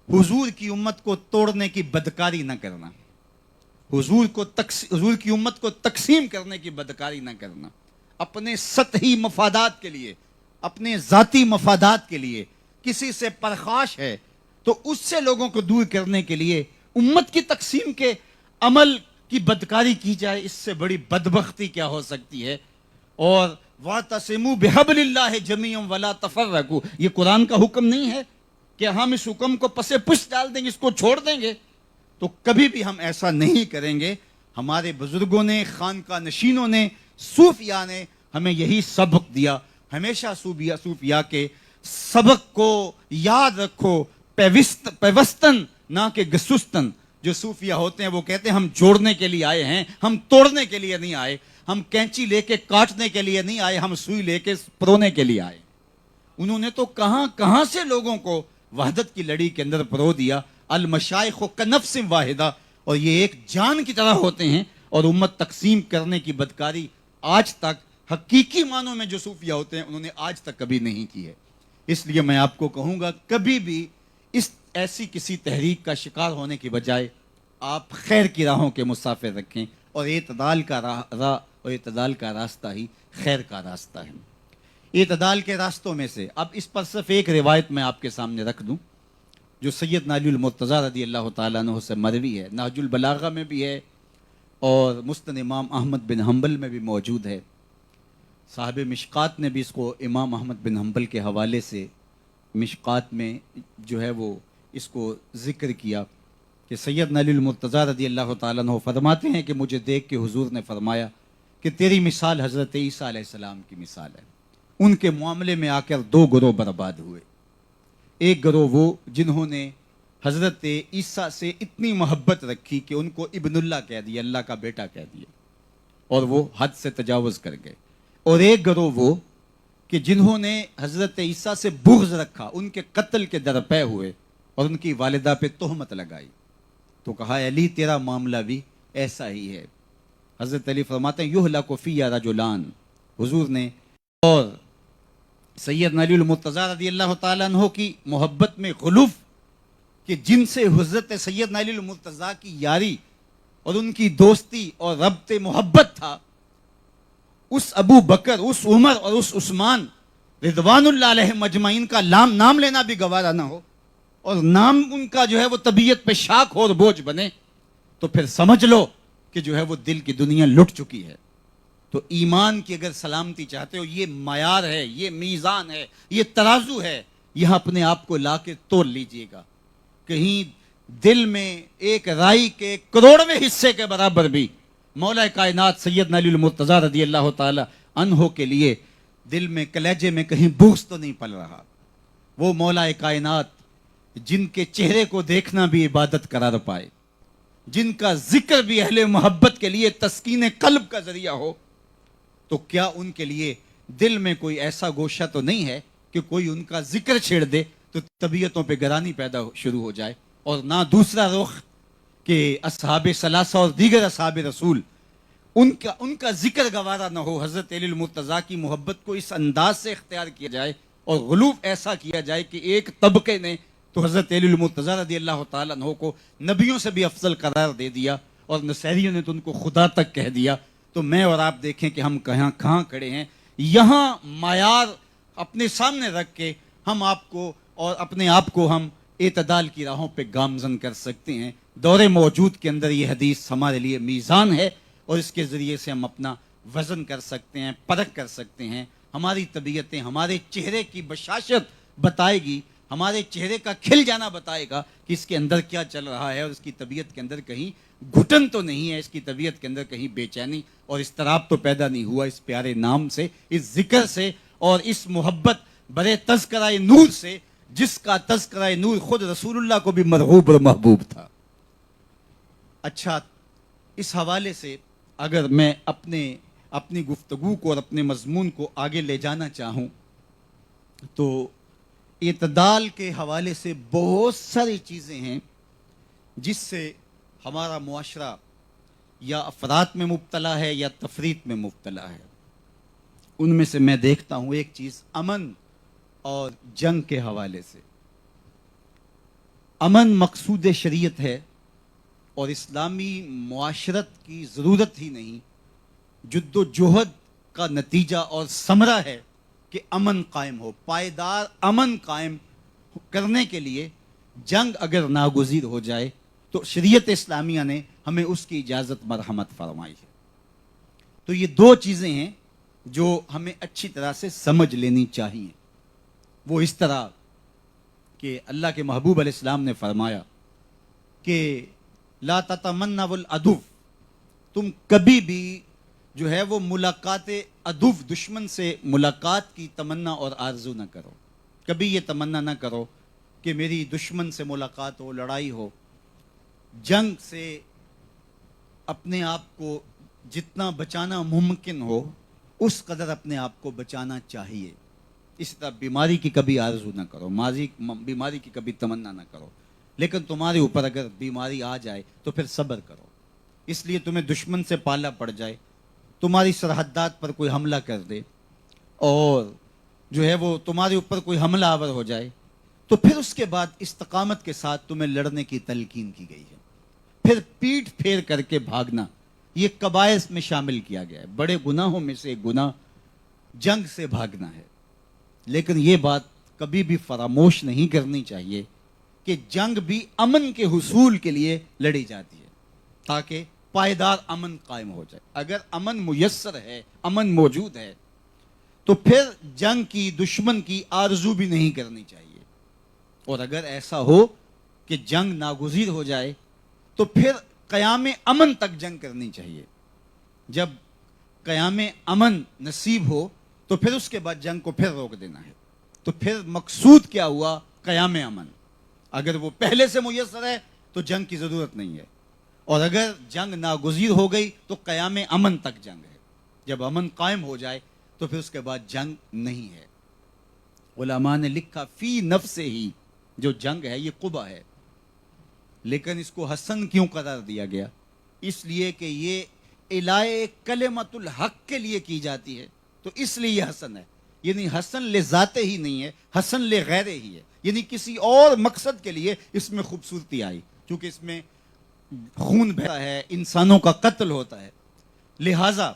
حضور کی امت کو توڑنے کی بدکاری نہ کرنا، حضور کی امت کو تقسیم کرنے کی بدکاری نہ کرنا. اپنے سطحی مفادات کے لیے، اپنے ذاتی مفادات کے لیے کسی سے پرخاش ہے تو اس سے لوگوں کو دور کرنے کے لیے امت کی تقسیم کے عمل کی بدکاری کی جائے. اس سے بڑی بدبختی کیا ہو سکتی ہے؟ اور وَاعْتَصِمُوا بِحَبْلِ اللَّهِ جَمِيعًا وَلَا تَفَرَّقُوا، یہ قرآن کا حکم نہیں ہے کہ ہم اس حکم کو پس پش ڈال دیں گے، اس کو چھوڑ دیں گے. تو کبھی بھی ہم ایسا نہیں کریں گے. ہمارے بزرگوں نے، خانقاہ نشینوں نے، صوفیاء نے ہمیں یہی سبق دیا. ہمیشہ صوفیاء کے سبق کو یاد رکھو، پیوستن نہ کہ گسستن. جو صوفیاء ہوتے ہیں وہ کہتے ہیں ہم جوڑنے کے لیے آئے ہیں، ہم توڑنے کے لیے نہیں آئے. ہم کینچی لے کے کاٹنے کے لیے نہیں آئے، ہم سوئی لے کے پرونے کے لیے آئے. انہوں نے تو کہاں سے لوگوں کو وحدت کی لڑی کے اندر پرو دیا. المشائخ کنفس واحدہ، اور یہ ایک جان کی طرح ہوتے ہیں. اور امت تقسیم کرنے کی بدکاری آج تک حقیقی معنوں میں جو صوفیاء ہوتے ہیں انہوں نے آج تک کبھی نہیں کی ہے. اس لیے میں آپ کو کہوں گا کبھی بھی اس ایسی کسی تحریک کا شکار ہونے کی بجائے آپ خیر کی راہوں کے مسافر رکھیں، اور اعتدال کا راہ اور اعتدال کا راستہ ہی خیر کا راستہ ہے. اعتدال کے راستوں میں سے اب اس پر صرف ایک روایت میں آپ کے سامنے رکھ دوں جو سیدنا علی المرتضیٰ رضی اللہ تعالیٰ عنہ سے مروی ہے. نہج البلاغہ میں بھی ہے اور مسند امام احمد بن حنبل میں بھی موجود ہے. صاحب مشکات نے بھی اس کو امام احمد بن حنبل کے حوالے سے مشکات میں جو ہے وہ اس کو ذکر کیا کہ سیدنا علی المرتضیٰ رضی اللہ تعالیٰ عنہ فرماتے ہیں کہ مجھے دیکھ کے حضور نے فرمایا کہ تیری مثال حضرت عیسیٰ علیہ السلام کی مثال ہے. ان کے معاملے میں آ کر دو گروہ برباد ہوئے. ایک گروہ وہ جنہوں نے حضرت عیسیٰ سے اتنی محبت رکھی کہ ان کو ابن اللہ کہہ دیا، اللہ کا بیٹا کہہ دیا، اور وہ حد سے تجاوز کر گئے. اور ایک گروہ وہ کہ جنہوں نے حضرت عیسیٰ سے بغض رکھا، ان کے قتل کے درپے ہوئے اور ان کی والدہ پہ تہمت لگائی. تو کہا علی تیرا معاملہ بھی ایسا ہی ہے. حضرت علی فرماتے ہیں یہلک فی رجلان، حضور نے اور سیدنا علی المرتضیٰ رضی اللہ تعالیٰ عنہ کی محبت میں غلوف کہ جن سے حضرت سیدنا علی المرتضیٰ کی یاری اور ان کی دوستی اور ربط محبت تھا، اس ابو بکر، اس عمر اور اس عثمان رضوان اللہ علیہ مجمعین کا نام لینا بھی گوارا نہ ہو، اور نام ان کا جو ہے وہ طبیعت پہ شاک ہو اور بوجھ بنے، تو پھر سمجھ لو کہ جو ہے وہ دل کی دنیا لٹ چکی ہے. تو ایمان کی اگر سلامتی چاہتے ہو، یہ معیار ہے، یہ میزان ہے، یہ ترازو ہے، یہاں اپنے آپ کو لا کے تول لیجئے گا. کہیں دل میں ایک رائی کے کروڑویں حصے کے برابر بھی مولا کائنات سیدنا علی المرتضیٰ رضی اللہ تعالی عنہ کے لیے دل میں کلیجے میں کہیں بغض تو نہیں پل رہا. وہ مولا کائنات جن کے چہرے کو دیکھنا بھی عبادت قرار پائے، جن کا ذکر بھی اہل محبت کے لیے تسکین قلب کا ذریعہ ہو، تو کیا ان کے لیے دل میں کوئی ایسا گوشہ تو نہیں ہے کہ کوئی ان کا ذکر چھیڑ دے تو طبیعتوں پہ گرانی پیدا شروع ہو جائے؟ اور نہ دوسرا رخ کہ اصحاب ثلاثہ اور دیگر اصحاب رسول ان کا ذکر گوارا نہ ہو. حضرت علی المرتضیٰ کی محبت کو اس انداز سے اختیار کیا جائے اور غلوف ایسا کیا جائے کہ ایک طبقے نے تو حضرت علی المرتضیٰ رضی اللہ تعالیٰ عنہ کو نبیوں سے بھی افضل قرار دے دیا اور نصیریوں نے تو ان کو خدا تک کہہ دیا. تو میں اور آپ دیکھیں کہ ہم کہاں کھڑے ہیں. یہاں معیار اپنے سامنے رکھ کے ہم آپ کو اور اپنے آپ کو ہم اعتدال کی راہوں پہ گامزن کر سکتے ہیں. دور موجود کے اندر یہ حدیث ہمارے لیے میزان ہے اور اس کے ذریعے سے ہم اپنا وزن کر سکتے ہیں، پرکھ کر سکتے ہیں. ہماری طبیعتیں ہمارے چہرے کی بشاشت بتائے گی، ہمارے چہرے کا کھل جانا بتائے گا کہ اس کے اندر کیا چل رہا ہے، اور اس کی طبیعت کے اندر کہیں گھٹن تو نہیں ہے، اس کی طبیعت کے اندر کہیں بے چینی اور اضطراب تو پیدا نہیں ہوا اس پیارے نام سے، اس ذکر سے اور اس محبت برے تذکرہ نور سے، جس کا تذکرہ نور خود رسول اللہ کو بھی مرغوب اور محبوب تھا. اچھا، اس حوالے سے اگر میں اپنی گفتگو کو اور اپنے مضمون کو آگے لے جانا چاہوں تو اعتدال کے حوالے سے بہت ساری چیزیں ہیں جس سے ہمارا معاشرہ یا افراط میں مبتلا ہے یا تفریط میں مبتلا ہے. ان میں سے میں دیکھتا ہوں ایک چیز امن اور جنگ کے حوالے سے. امن مقصود شریعت ہے اور اسلامی معاشرت کی ضرورت ہی نہیں، جد و جہد کا نتیجہ اور ثمرہ ہے کہ امن قائم ہو. پائیدار امن قائم کرنے کے لیے جنگ اگر ناگزیر ہو جائے تو شریعت اسلامیہ نے ہمیں اس کی اجازت مرحمت فرمائی ہے. تو یہ دو چیزیں ہیں جو ہمیں اچھی طرح سے سمجھ لینی چاہیے. وہ اس طرح کہ اللہ کے محبوب علیہ السلام نے فرمایا کہ لا تتمنوا العدو، تم کبھی بھی جو ہے وہ ملاقات عدو، دشمن سے ملاقات کی تمنا اور آرزو نہ کرو. کبھی یہ تمنا نہ کرو کہ میری دشمن سے ملاقات ہو، لڑائی ہو. جنگ سے اپنے آپ کو جتنا بچانا ممکن ہو اس قدر اپنے آپ کو بچانا چاہیے. اس طرح بیماری کی کبھی آرزو نہ کرو، بیماری کی کبھی تمنا نہ کرو. لیکن تمہارے اوپر اگر بیماری آ جائے تو پھر صبر کرو. اس لیے تمہیں دشمن سے پالا پڑ جائے، تمہاری سرحدات پر کوئی حملہ کر دے اور جو ہے وہ تمہارے اوپر کوئی حملہ آور ہو جائے تو پھر اس کے بعد استقامت کے ساتھ تمہیں لڑنے کی تلقین کی گئی ہے. پھر پیٹھ پھیر کر کے بھاگنا یہ کبائر میں شامل کیا گیا ہے. بڑے گناہوں میں سے ایک گناہ جنگ سے بھاگنا ہے. لیکن یہ بات کبھی بھی فراموش نہیں کرنی چاہیے کہ جنگ بھی امن کے حصول کے لیے لڑی جاتی ہے تاکہ پائیدار امن قائم ہو جائے. اگر امن میسر ہے، امن موجود ہے تو پھر جنگ کی، دشمن کی آرزو بھی نہیں کرنی چاہیے. اور اگر ایسا ہو کہ جنگ ناگزیر ہو جائے تو پھر قیام امن تک جنگ کرنی چاہیے. جب قیام امن نصیب ہو تو پھر اس کے بعد جنگ کو پھر روک دینا ہے. تو پھر مقصود کیا ہوا؟ قیام امن. اگر وہ پہلے سے میسر ہے تو جنگ کی ضرورت نہیں ہے، اور اگر جنگ ناگزیر ہو گئی تو قیام امن تک جنگ ہے. جب امن قائم ہو جائے تو پھر اس کے بعد جنگ نہیں ہے. علماء نے لکھا فی نفس ہی جو جنگ ہے یہ قبح ہے، لیکن اس کو حسن کیوں قرار دیا گیا؟ اس لیے کہ یہ الائے کلمت الحق کے لیے کی جاتی ہے تو اس لیے یہ حسن ہے. یعنی حسن لذاتے ہی نہیں ہے، حسن لغیرے ہی ہے. یعنی کسی اور مقصد کے لیے اس میں خوبصورتی آئی، کیونکہ اس میں خون بہتا ہے، انسانوں کا قتل ہوتا ہے. لہٰذا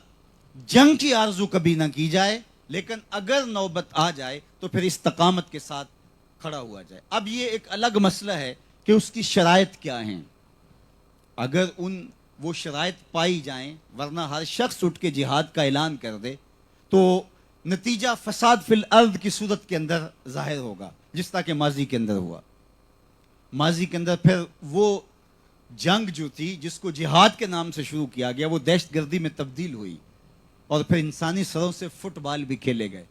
جنگ کی آرزو کبھی نہ کی جائے، لیکن اگر نوبت آ جائے تو پھر استقامت کے ساتھ کھڑا ہوا جائے. اب یہ ایک الگ مسئلہ ہے کہ اس کی شرائط کیا ہیں. اگر وہ شرائط پائی جائیں، ورنہ ہر شخص اٹھ کے جہاد کا اعلان کر دے تو نتیجہ فساد فی الارض کی صورت کے اندر ظاہر ہوگا، جس طرح کہ ماضی کے اندر ہوا. ماضی کے اندر پھر وہ جنگ جو تھی جس کو جہاد کے نام سے شروع کیا گیا وہ دہشت گردی میں تبدیل ہوئی، اور پھر انسانی سروں سے فٹ بال بھی کھیلے گئے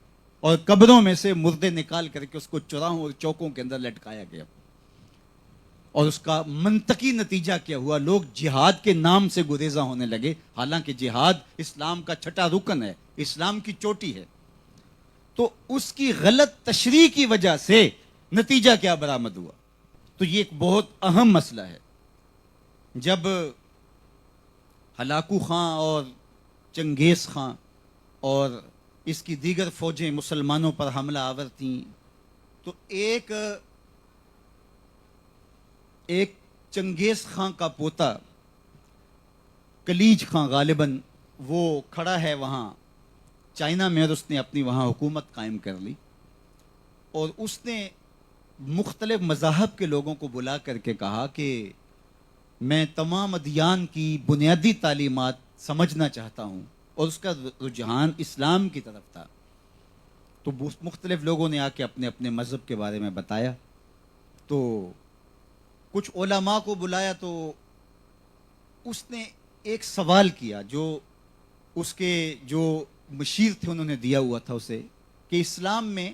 اور قبروں میں سے مردے نکال کر کے اس کو چوراہوں اور چوکوں کے اندر لٹکایا گیا. اور اس کا منطقی نتیجہ کیا ہوا؟ لوگ جہاد کے نام سے گریزاں ہونے لگے، حالانکہ جہاد اسلام کا چھٹا رکن ہے، اسلام کی چوٹی ہے. تو اس کی غلط تشریح کی وجہ سے نتیجہ کیا برآمد ہوا؟ تو یہ ایک بہت اہم مسئلہ ہے. جب ہلاکو خان اور چنگیز خان اور اس کی دیگر فوجیں مسلمانوں پر حملہ آور تھیں تو ایک چنگیز خان کا پوتا کلیج خان غالباً وہ کھڑا ہے وہاں چائنا میں، اور اس نے اپنی وہاں حکومت قائم کر لی. اور اس نے مختلف مذاہب کے لوگوں کو بلا کر کے کہا کہ میں تمام ادیان کی بنیادی تعلیمات سمجھنا چاہتا ہوں، اور اس کا رجحان اسلام کی طرف تھا. تو مختلف لوگوں نے آ کے اپنے اپنے مذہب کے بارے میں بتایا. تو کچھ علماء کو بلایا تو اس نے ایک سوال کیا جو اس کے جو مشیر تھے انہوں نے دیا ہوا تھا اسے، کہ اسلام میں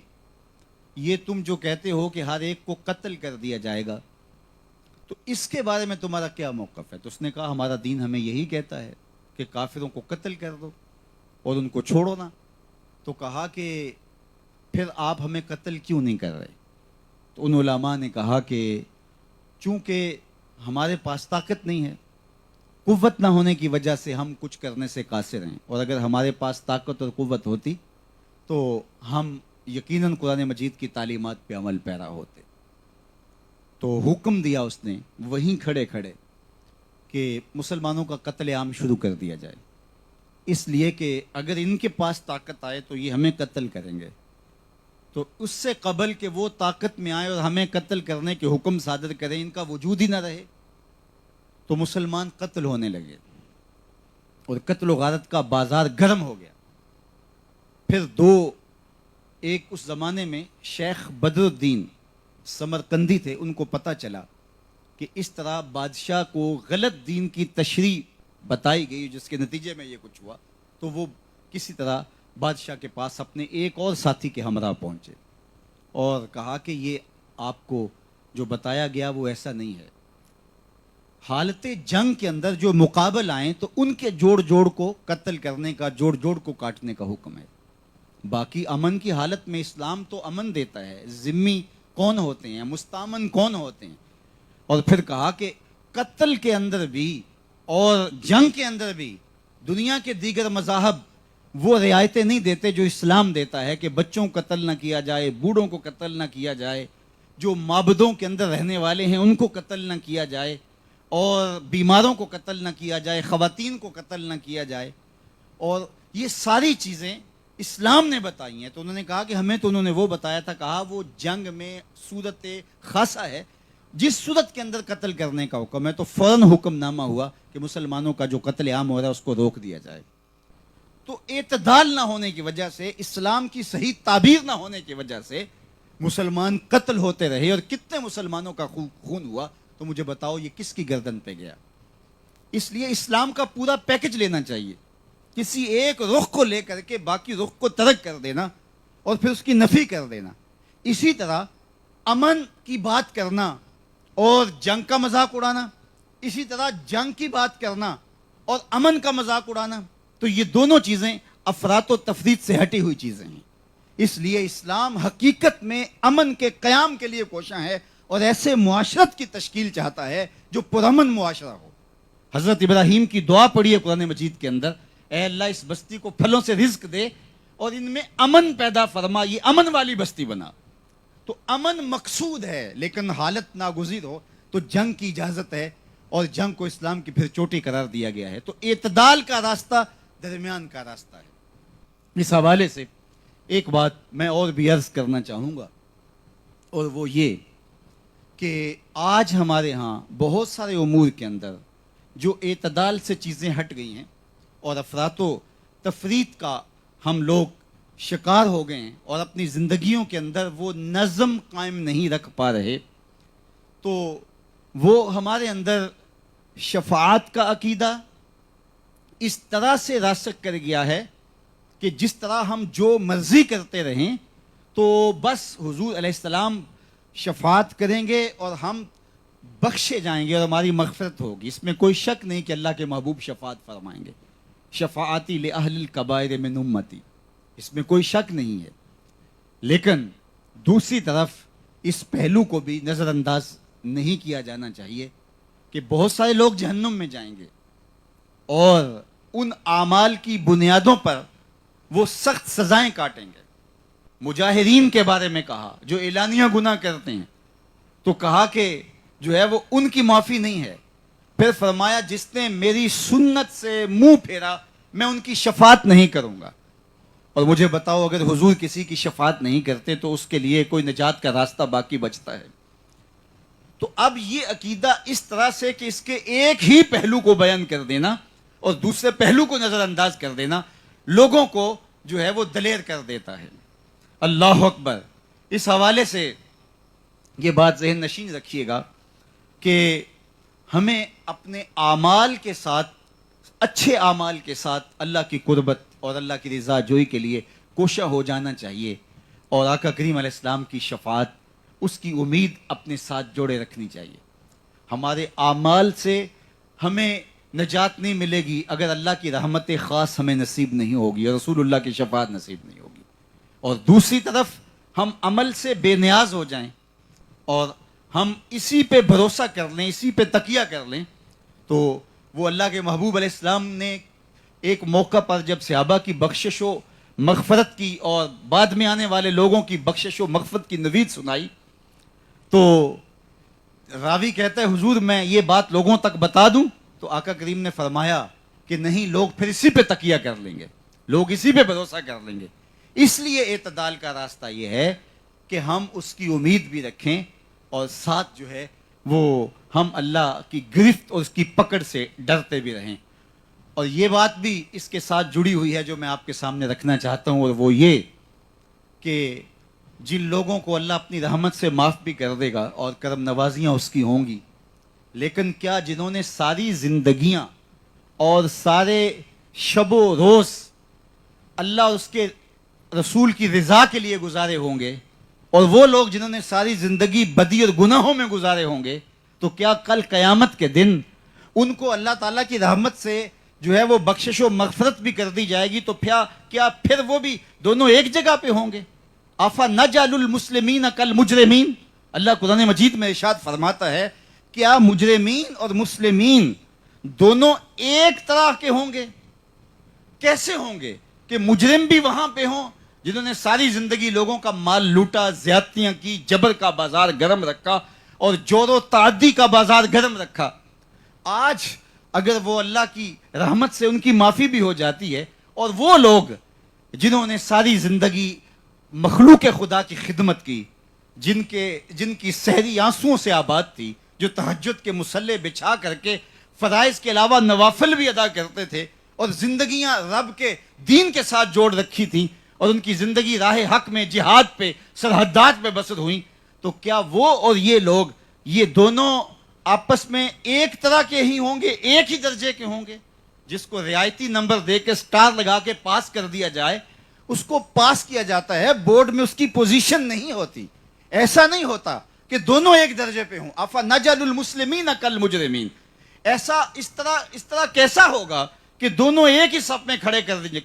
یہ تم جو کہتے ہو کہ ہر ایک کو قتل کر دیا جائے گا، تو اس کے بارے میں تمہارا کیا موقف ہے؟ تو اس نے کہا ہمارا دین ہمیں یہی کہتا ہے کہ کافروں کو قتل کر دو اور ان کو چھوڑو نہ. تو کہا کہ پھر آپ ہمیں قتل کیوں نہیں کر رہے؟ تو ان علماء نے کہا کہ چونکہ ہمارے پاس طاقت نہیں ہے، قوت نہ ہونے کی وجہ سے ہم کچھ کرنے سے قاصر ہیں، اور اگر ہمارے پاس طاقت اور قوت ہوتی تو ہم یقیناً قرآن مجید کی تعلیمات پہ عمل پیرا ہوتے. تو حکم دیا اس نے وہیں کھڑے کھڑے کہ مسلمانوں کا قتل عام شروع کر دیا جائے، اس لیے کہ اگر ان کے پاس طاقت آئے تو یہ ہمیں قتل کریں گے. تو اس سے قبل کہ وہ طاقت میں آئے اور ہمیں قتل کرنے کے حکم صادر کریں، ان کا وجود ہی نہ رہے، تو مسلمان قتل ہونے لگے اور قتل و غارت کا بازار گرم ہو گیا. پھر ایک اس زمانے میں شیخ بدر الدین سمرقندی تھے، ان کو پتہ چلا کہ اس طرح بادشاہ کو غلط دین کی تشریح بتائی گئی، جس کے نتیجے میں یہ کچھ ہوا. تو وہ کسی طرح بادشاہ کے پاس اپنے ایک اور ساتھی کے ہمراہ پہنچے اور کہا کہ یہ آپ کو جو بتایا گیا وہ ایسا نہیں ہے. حالت جنگ کے اندر جو مقابل آئیں تو ان کے جوڑ جوڑ کو قتل کرنے کا، جوڑ جوڑ کو کاٹنے کا حکم ہے. باقی امن کی حالت میں اسلام تو امن دیتا ہے. ذمی کون ہوتے ہیں، مستامن کون ہوتے ہیں. اور پھر کہا کہ قتل کے اندر بھی اور جنگ کے اندر بھی دنیا کے دیگر مذاہب وہ رعایتیں نہیں دیتے جو اسلام دیتا ہے، کہ بچوں کو قتل نہ کیا جائے، بوڑھوں کو قتل نہ کیا جائے، جو معبدوں کے اندر رہنے والے ہیں ان کو قتل نہ کیا جائے، اور بیماروں کو قتل نہ کیا جائے، خواتین کو قتل نہ کیا جائے. اور یہ ساری چیزیں اسلام نے بتائی ہیں. تو انہوں نے کہا کہ ہمیں تو انہوں نے وہ بتایا تھا، کہا وہ جنگ میں صورت خاصہ ہے، جس صورت کے اندر قتل کرنے کا حکم ہے تو فوراً حکم نامہ ہوا کہ مسلمانوں کا جو قتل عام ہو رہا ہے اس کو روک دیا جائے. تو اعتدال نہ ہونے کی وجہ سے، اسلام کی صحیح تعبیر نہ ہونے کی وجہ سے مسلمان قتل ہوتے رہے. اور کتنے مسلمانوں کا خون ہوا تو مجھے بتاؤ یہ کس کی گردن پہ گیا؟ اس لیے اسلام کا پورا پیکج لینا چاہیے. کسی ایک رخ کو لے کر کے باقی رخ کو ترک کر دینا اور پھر اس کی نفی کر دینا. اسی طرح امن کی بات کرنا اور جنگ کا مذاق اڑانا، اسی طرح جنگ کی بات کرنا اور امن کا مذاق اڑانا، تو یہ دونوں چیزیں افراط و تفریط سے ہٹی ہوئی چیزیں ہیں. اس لیے اسلام حقیقت میں امن کے قیام کے لیے کوشاں ہے اور ایسے معاشرت کی تشکیل چاہتا ہے جو پرامن معاشرہ ہو. حضرت ابراہیم کی دعا پڑھی ہے قرآن مجید کے اندر، اے اللہ اس بستی کو پھلوں سے رزق دے اور ان میں امن پیدا فرما، یہ امن والی بستی بنا. تو امن مقصود ہے، لیکن حالت ناگزیر ہو تو جنگ کی اجازت ہے، اور جنگ کو اسلام کی پھر چوٹی قرار دیا گیا ہے. تو اعتدال کا راستہ درمیان کا راستہ ہے. اس حوالے سے ایک بات میں اور بھی عرض کرنا چاہوں گا، اور وہ یہ کہ آج ہمارے ہاں بہت سارے امور کے اندر جو اعتدال سے چیزیں ہٹ گئی ہیں اور افراط و تفریط کا ہم لوگ شکار ہو گئے ہیں اور اپنی زندگیوں کے اندر وہ نظم قائم نہیں رکھ پا رہے، تو وہ ہمارے اندر شفاعت کا عقیدہ اس طرح سے راسخ کر گیا ہے کہ جس طرح ہم جو مرضی کرتے رہیں تو بس حضور علیہ السلام شفاعت کریں گے اور ہم بخشے جائیں گے اور ہماری مغفرت ہوگی. اس میں کوئی شک نہیں کہ اللہ کے محبوب شفاعت فرمائیں گے. شفاعتی لأہل الکبائر من امتی، اس میں کوئی شک نہیں ہے. لیکن دوسری طرف اس پہلو کو بھی نظر انداز نہیں کیا جانا چاہیے کہ بہت سارے لوگ جہنم میں جائیں گے اور ان اعمال کی بنیادوں پر وہ سخت سزائیں کاٹیں گے. مجاہرین کے بارے میں کہا جو اعلانیہ گناہ کرتے ہیں، تو کہا کہ جو ہے وہ ان کی معافی نہیں ہے. پھر فرمایا جس نے میری سنت سے منہ پھیرا میں ان کی شفاعت نہیں کروں گا. اور مجھے بتاؤ اگر حضور کسی کی شفاعت نہیں کرتے تو اس کے لیے کوئی نجات کا راستہ باقی بچتا ہے؟ تو اب یہ عقیدہ اس طرح سے کہ اس کے ایک ہی پہلو کو بیان کر دینا اور دوسرے پہلو کو نظر انداز کر دینا لوگوں کو جو ہے وہ دلیر کر دیتا ہے. اللہ اکبر. اس حوالے سے یہ بات ذہن نشین رکھیے گا کہ ہمیں اپنے اعمال کے ساتھ، اچھے اعمال کے ساتھ اللہ کی قربت اور اللہ کی رضا جوئی کے لیے کوشاں ہو جانا چاہیے، اور آقا کریم علیہ السلام کی شفاعت، اس کی امید اپنے ساتھ جوڑے رکھنی چاہیے. ہمارے اعمال سے ہمیں نجات نہیں ملے گی اگر اللہ کی رحمت خاص ہمیں نصیب نہیں ہوگی اور رسول اللہ کی شفاعت نصیب نہیں ہوگی. اور دوسری طرف ہم عمل سے بے نیاز ہو جائیں اور ہم اسی پہ بھروسہ کر لیں, اسی پہ تکیہ کر لیں, تو وہ اللہ کے محبوب علیہ السلام نے ایک موقع پر جب صحابہ کی بخشش و مغفرت کی اور بعد میں آنے والے لوگوں کی بخشش و مغفرت کی نوید سنائی, تو راوی کہتا ہے حضور میں یہ بات لوگوں تک بتا دوں؟ تو آقا کریم نے فرمایا کہ نہیں, لوگ پھر اسی پہ تکیہ کر لیں گے, لوگ اسی پہ بھروسہ کر لیں گے. اس لیے اعتدال کا راستہ یہ ہے کہ ہم اس کی امید بھی رکھیں اور ساتھ جو ہے وہ ہم اللہ کی گرفت اور اس کی پکڑ سے ڈرتے بھی رہیں. اور یہ بات بھی اس کے ساتھ جڑی ہوئی ہے جو میں آپ کے سامنے رکھنا چاہتا ہوں, اور وہ یہ کہ جن لوگوں کو اللہ اپنی رحمت سے معاف بھی کر دے گا اور کرم نوازیاں اس کی ہوں گی, لیکن کیا جنہوں نے ساری زندگیاں اور سارے شب و روز اللہ اور اس کے رسول کی رضا کے لیے گزارے ہوں گے, اور وہ لوگ جنہوں نے ساری زندگی بدی اور گناہوں میں گزارے ہوں گے, تو کیا کل قیامت کے دن ان کو اللہ تعالیٰ کی رحمت سے جو ہے وہ بخشش و مغفرت بھی کر دی جائے گی؟ تو کیا پھر وہ بھی دونوں ایک جگہ پہ ہوں گے؟ آفا نجعل المسلمین کالمجرمین, اللہ قرآن مجید میں ارشاد فرماتا ہے کیا مجرمین اور مسلمین دونوں ایک طرح کے ہوں گے؟ کیسے ہوں گے کہ مجرم بھی وہاں پہ ہوں جنہوں نے ساری زندگی لوگوں کا مال لوٹا, زیادتیاں کی, جبر کا بازار گرم رکھا اور جور و تعدی کا بازار گرم رکھا. آج اگر وہ اللہ کی رحمت سے ان کی معافی بھی ہو جاتی ہے, اور وہ لوگ جنہوں نے ساری زندگی مخلوق خدا کی خدمت کی, جن کی سحری آنسوؤں سے آباد تھی, جو تہجد کے مصلے بچھا کر کے فرائض کے علاوہ نوافل بھی ادا کرتے تھے اور زندگیاں رب کے دین کے ساتھ جوڑ رکھی تھیں, اور ان کی زندگی راہ حق میں جہاد پہ سرحدات پہ بسر ہوئیں, تو کیا وہ اور یہ لوگ یہ دونوں آپس میں ایک طرح کے ہی ہوں گے, ایک ہی درجے کے ہوں گے؟ جس کو رعایتی نمبر دے کے سٹار لگا کے پاس کر دیا جائے اس کو پاس کیا جاتا ہے, بورڈ میں اس کی پوزیشن نہیں ہوتی. ایسا نہیں ہوتا کہ دونوں ایک درجے پہ ہوں. آفا نجعل المسلمین کالمجرمین, اس طرح کیسا ہوگا کہ دونوں ایک ہی صف میں کھڑے کر دیں گے؟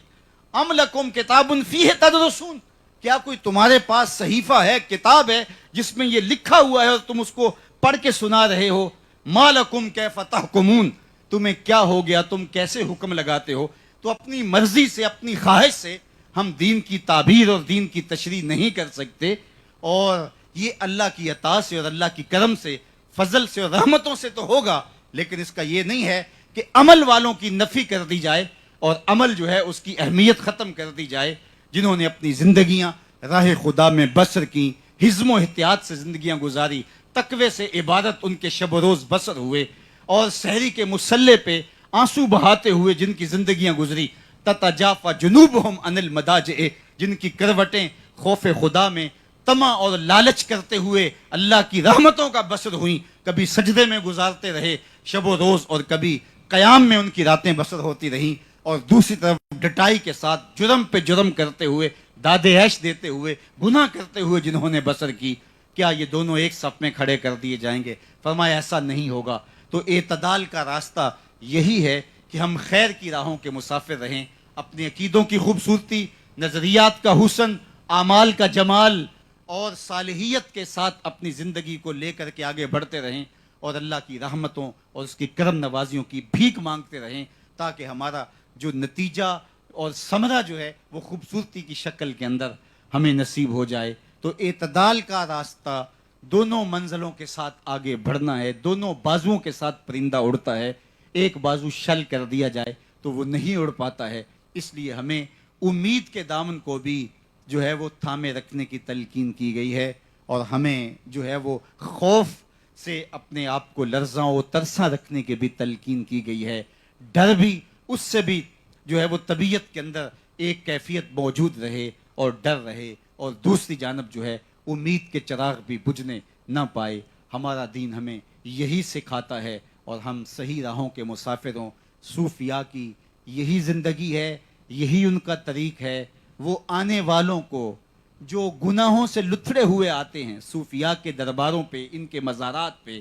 ام لکم کتاب فیہ تدرسون, کیا کوئی تمہارے پاس صحیفہ ہے, کتاب ہے جس میں یہ لکھا ہوا ہے اور تم اس کو پڑھ کے سنا رہے ہو؟ ما لکم کیف تحکمون, تمہیں کیا ہو گیا, تم کیسے حکم لگاتے ہو؟ تو اپنی مرضی سے, اپنی خواہش سے ہم دین کی تعبیر اور دین کی تشریح نہیں کر سکتے, اور یہ اللہ کی عطا سے اور اللہ کی کرم سے, فضل سے اور رحمتوں سے تو ہوگا, لیکن اس کا یہ نہیں ہے کہ عمل والوں کی نفی کر دی جائے اور عمل جو ہے اس کی اہمیت ختم کر دی جائے. جنہوں نے اپنی زندگیاں راہ خدا میں بسر کی, حزم و احتیاط سے زندگیاں گزاری, تقوی سے عبادت ان کے شب و روز بسر ہوئے, اور سحری کے مصلے پہ آنسو بہاتے ہوئے جن کی زندگیاں گزری, تتجافی جنوبہم عن المضاجع, جن کی کروٹیں خوف خدا میں طمع اور لالچ کرتے ہوئے اللہ کی رحمتوں کا بسر ہوئیں, کبھی سجدے میں گزارتے رہے شب و روز اور کبھی قیام میں ان کی راتیں بسر ہوتی رہیں, اور دوسری طرف ڈٹائی کے ساتھ جرم پہ جرم کرتے ہوئے, داد عیش دیتے ہوئے, گناہ کرتے ہوئے جنہوں نے بسر کی, کیا یہ دونوں ایک صف میں کھڑے کر دیے جائیں گے؟ فرمایا ایسا نہیں ہوگا. تو اعتدال کا راستہ یہی ہے کہ ہم خیر کی راہوں کے مسافر رہیں, اپنے عقیدوں کی خوبصورتی, نظریات کا حسن, اعمال کا جمال اور صالحیت کے ساتھ اپنی زندگی کو لے کر کے آگے بڑھتے رہیں, اور اللہ کی رحمتوں اور اس کی کرم نوازیوں کی بھیک مانگتے رہیں, تاکہ ہمارا جو نتیجہ اور ثمرہ جو ہے وہ خوبصورتی کی شکل کے اندر ہمیں نصیب ہو جائے. تو اعتدال کا راستہ دونوں منزلوں کے ساتھ آگے بڑھنا ہے, دونوں بازوؤں کے ساتھ پرندہ اڑتا ہے, ایک بازو شل کر دیا جائے تو وہ نہیں اڑ پاتا ہے. اس لیے ہمیں امید کے دامن کو بھی جو ہے وہ تھامے رکھنے کی تلقین کی گئی ہے, اور ہمیں جو ہے وہ خوف سے اپنے آپ کو لرزاں و ترساں رکھنے کی بھی تلقین کی گئی ہے. ڈر بھی, اس سے بھی جو ہے وہ طبیعت کے اندر ایک کیفیت موجود رہے اور ڈر رہے, اور دوسری جانب جو ہے امید کے چراغ بھی بجھنے نہ پائے. ہمارا دین ہمیں یہی سکھاتا ہے, اور ہم صحیح راہوں کے مسافروں, صوفیاء کی یہی زندگی ہے, یہی ان کا طریق ہے. وہ آنے والوں کو جو گناہوں سے لتھڑے ہوئے آتے ہیں صوفیاء کے درباروں پہ, ان کے مزارات پہ,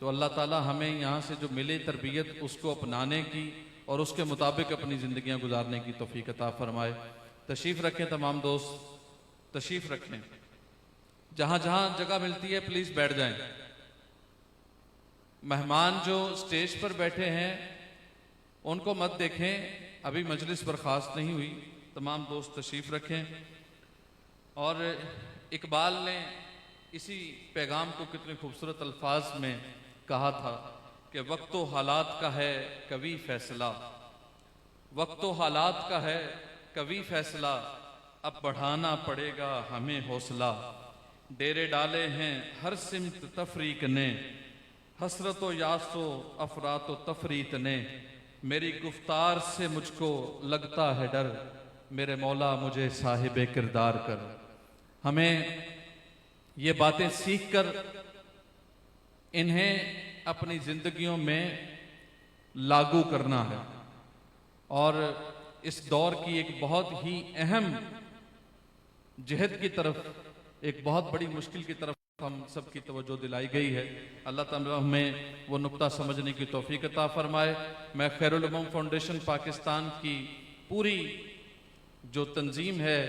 تو اللہ تعالیٰ ہمیں یہاں سے جو ملے تربیت اس کو اپنانے کی اور اس کے مطابق اپنی زندگیاں گزارنے کی توفیق عطا فرمائے۔ تشریف رکھیں تمام دوست، تشریف رکھیں، جہاں جہاں جگہ ملتی ہے پلیز بیٹھ جائیں۔ مہمان جو سٹیج پر بیٹھے ہیں ان کو مت دیکھیں، ابھی مجلس برخاست نہیں ہوئی، تمام دوست تشریف رکھیں۔ اور اقبال نے اسی پیغام کو کتنے خوبصورت الفاظ میں کہا تھا کہ وقت و حالات کا ہے کبھی فیصلہ، وقت و حالات کا ہے کبھی فیصلہ، اب بڑھانا پڑے گا ہمیں حوصلہ، ڈیرے ڈالے ہیں ہر سمت تفریق نے، حسرت و یاس و افرات و تفریط نے، میری گفتار سے مجھ کو لگتا ہے ڈر، میرے مولا مجھے صاحب کردار کر۔ ہمیں یہ باتیں سیکھ کر انہیں اپنی زندگیوں میں لاگو کرنا ہے، اور اس دور کی ایک بہت ہی اہم جہد کی طرف، ایک بہت بڑی مشکل کی طرف ہم سب کی توجہ دلائی گئی ہے۔ اللہ تعالیٰ ہمیں وہ نقطہ سمجھنے کی توفیق عطا فرمائے۔ میں خیر الامم فاؤنڈیشن پاکستان کی پوری جو تنظیم ہے،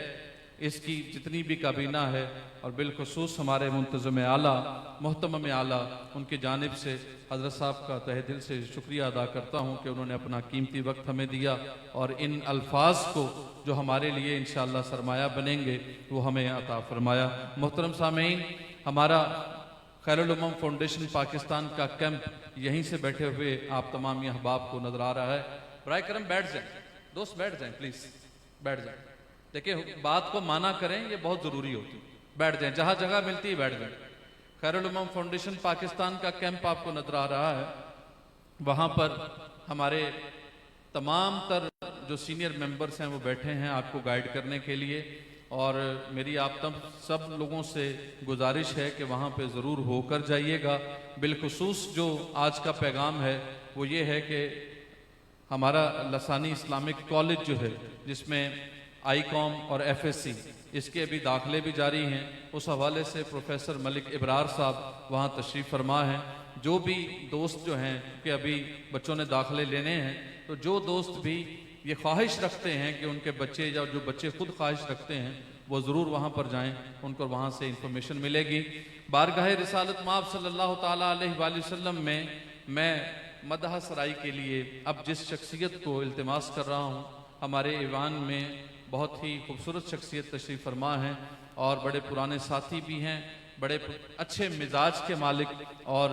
اس کی جتنی بھی کابینہ ہے، اور بالخصوص ہمارے منتظم اعلیٰ محتمم اعلیٰ، ان کی جانب سے حضرت صاحب کا تہ دل سے شکریہ ادا کرتا ہوں کہ انہوں نے اپنا قیمتی وقت ہمیں دیا، اور ان الفاظ کو جو ہمارے لیے انشاءاللہ سرمایہ بنیں گے وہ ہمیں عطا فرمایا۔ محترم سامعین، ہمارا خیر الامم فاؤنڈیشن پاکستان کا کیمپ یہیں سے بیٹھے ہوئے آپ تمام احباب کو نظر آ رہا ہے۔ برائے کرم بیٹھ جائیں، دوست بیٹھ جائیں، پلیز بیٹھ جائیں۔ دیکھیں بات کو مانا کریں، یہ بہت ضروری ہوتی ہے، بیٹھ جائیں، جہاں جگہ ملتی ہے بیٹھ جائیں۔ خیر الامم فاؤنڈیشن پاکستان کا کیمپ آپ کو نظر آ رہا ہے، وہاں پر ہمارے تمام تر جو سینئر ممبرز ہیں وہ بیٹھے ہیں آپ کو گائیڈ کرنے کے لیے، اور میری آپ سب لوگوں سے گزارش ہے کہ وہاں پہ ضرور ہو کر جائیے گا۔ بالخصوص جو آج کا پیغام ہے وہ یہ ہے کہ ہمارا لسانی اسلامک کالج جو ہے، جس میں آئی کام اور ایف ایس سی، اس کے ابھی داخلے بھی جاری ہیں، اس حوالے سے پروفیسر ملک ابرار صاحب وہاں تشریف فرما ہیں۔ جو بھی دوست جو ہیں کہ ابھی بچوں نے داخلے لینے ہیں، تو جو دوست بھی یہ خواہش رکھتے ہیں کہ ان کے بچے، یا جو بچے خود خواہش رکھتے ہیں، وہ ضرور وہاں پر جائیں، ان کو وہاں سے انفارمیشن ملے گی۔ بارگاہ رسالت مآب صلی اللہ تعالیٰ علیہ وآلہ وسلم میں مدح سرائی کے لیے اب جس شخصیت کو التماس کر رہا ہوں، ہمارے ایوان میں بہت ہی خوبصورت شخصیت تشریف فرما ہیں، اور بڑے پرانے ساتھی بھی ہیں، بڑے اچھے مزاج کے مالک اور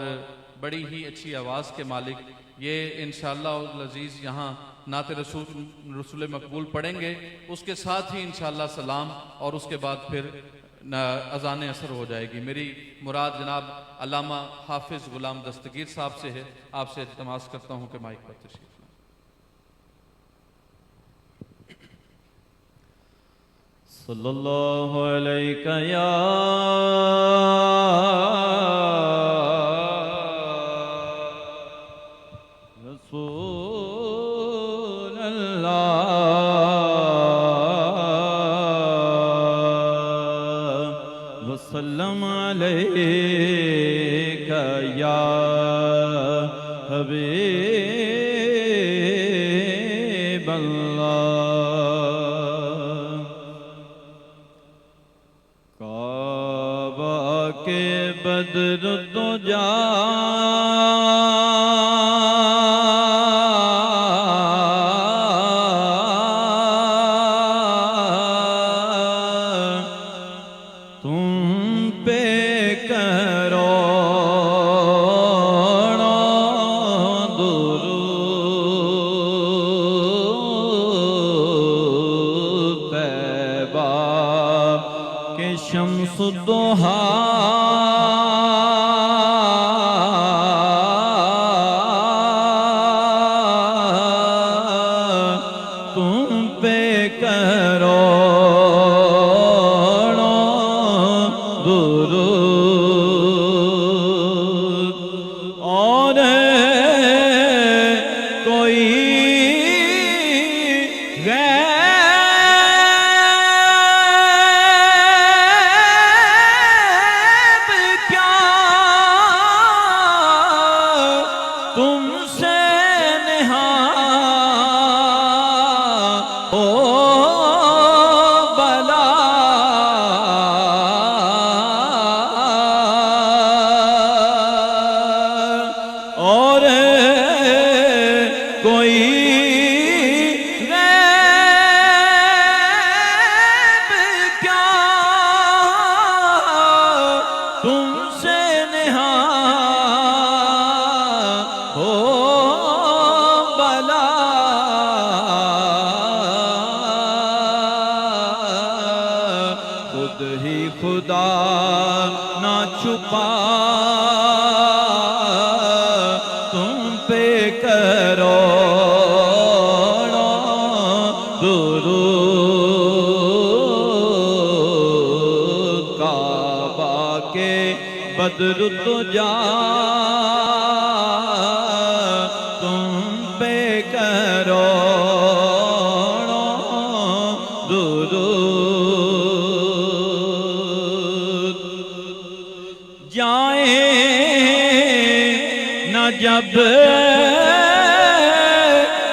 بڑی ہی اچھی آواز کے مالک۔ یہ انشاءاللہ العزیز یہاں نعت رسول مقبول پڑھیں گے، اس کے ساتھ ہی انشاءاللہ سلام، اور اس کے بعد پھر اذان اثر ہو جائے گی۔ میری مراد جناب علامہ حافظ غلام دستگیر صاحب سے ہے، آپ سے التماس کرتا ہوں کہ مائک پر تشریف لائیں۔
صلی اللہ علیہ یا رسول اللہ وسلم علیہ یا حبیب اللہ۔ کعبہ کے بدر تو جا تم پہ کروڑوں درود، طیبہ کے شمس الضحیٰ پا تم پہ کروڑوں درود کعبہ کے بدر تو جا تم پہ کروڑوں درود جائیں نہ جب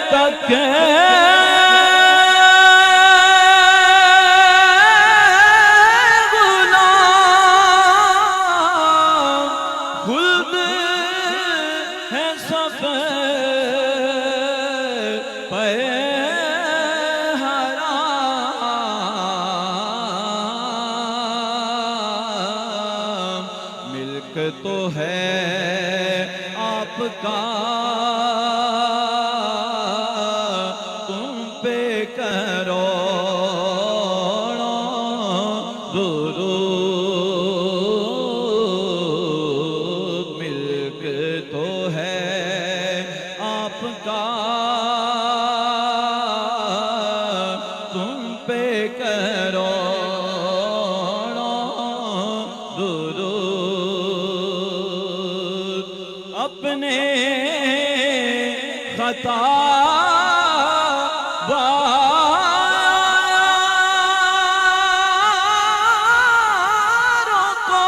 تک تو ہے آپ کا تم پہ کروڑوں درود ملک تو ہے آپ کا تم پہ کروڑوں درود اپنے خطا واروں کو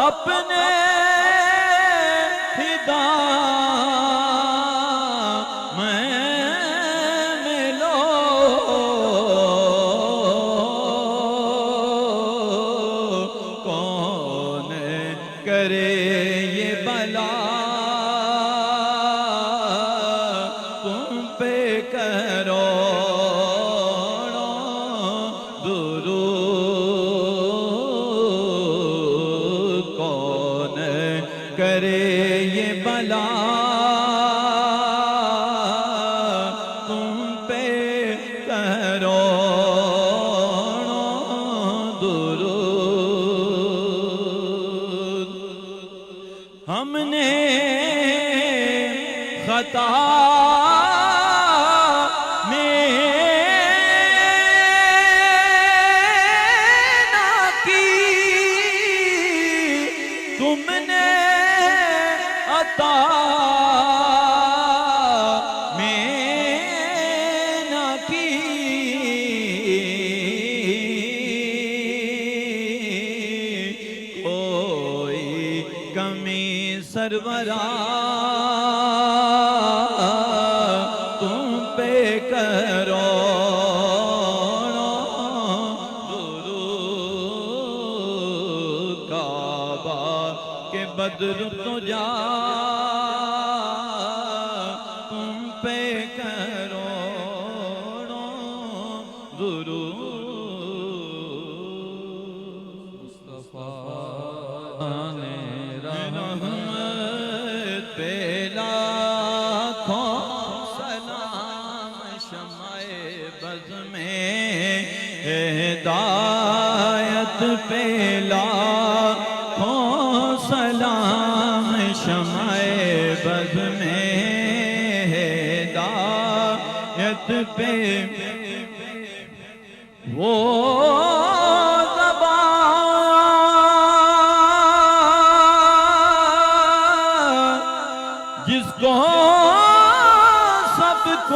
اپنے میں لو کون کرے یہ بلا تم پہ کروڑوں درود کون کرے یہ بلا تم پہ کروڑوں درود ہم نے خطا میں نہ کی تم نے عطا میں نہ کی کوئی کمی سرورا تم پہ کروڑوں درود کعبہ کے بدر تو جا تم پہ کروڑوں درود مصطفیٰ نے رحمت پہ لاکھوں سلام شمع بز میں ہدایت پہ لاکھوں سلام شمع بز میں ہدایت پہ وہ جس کو سب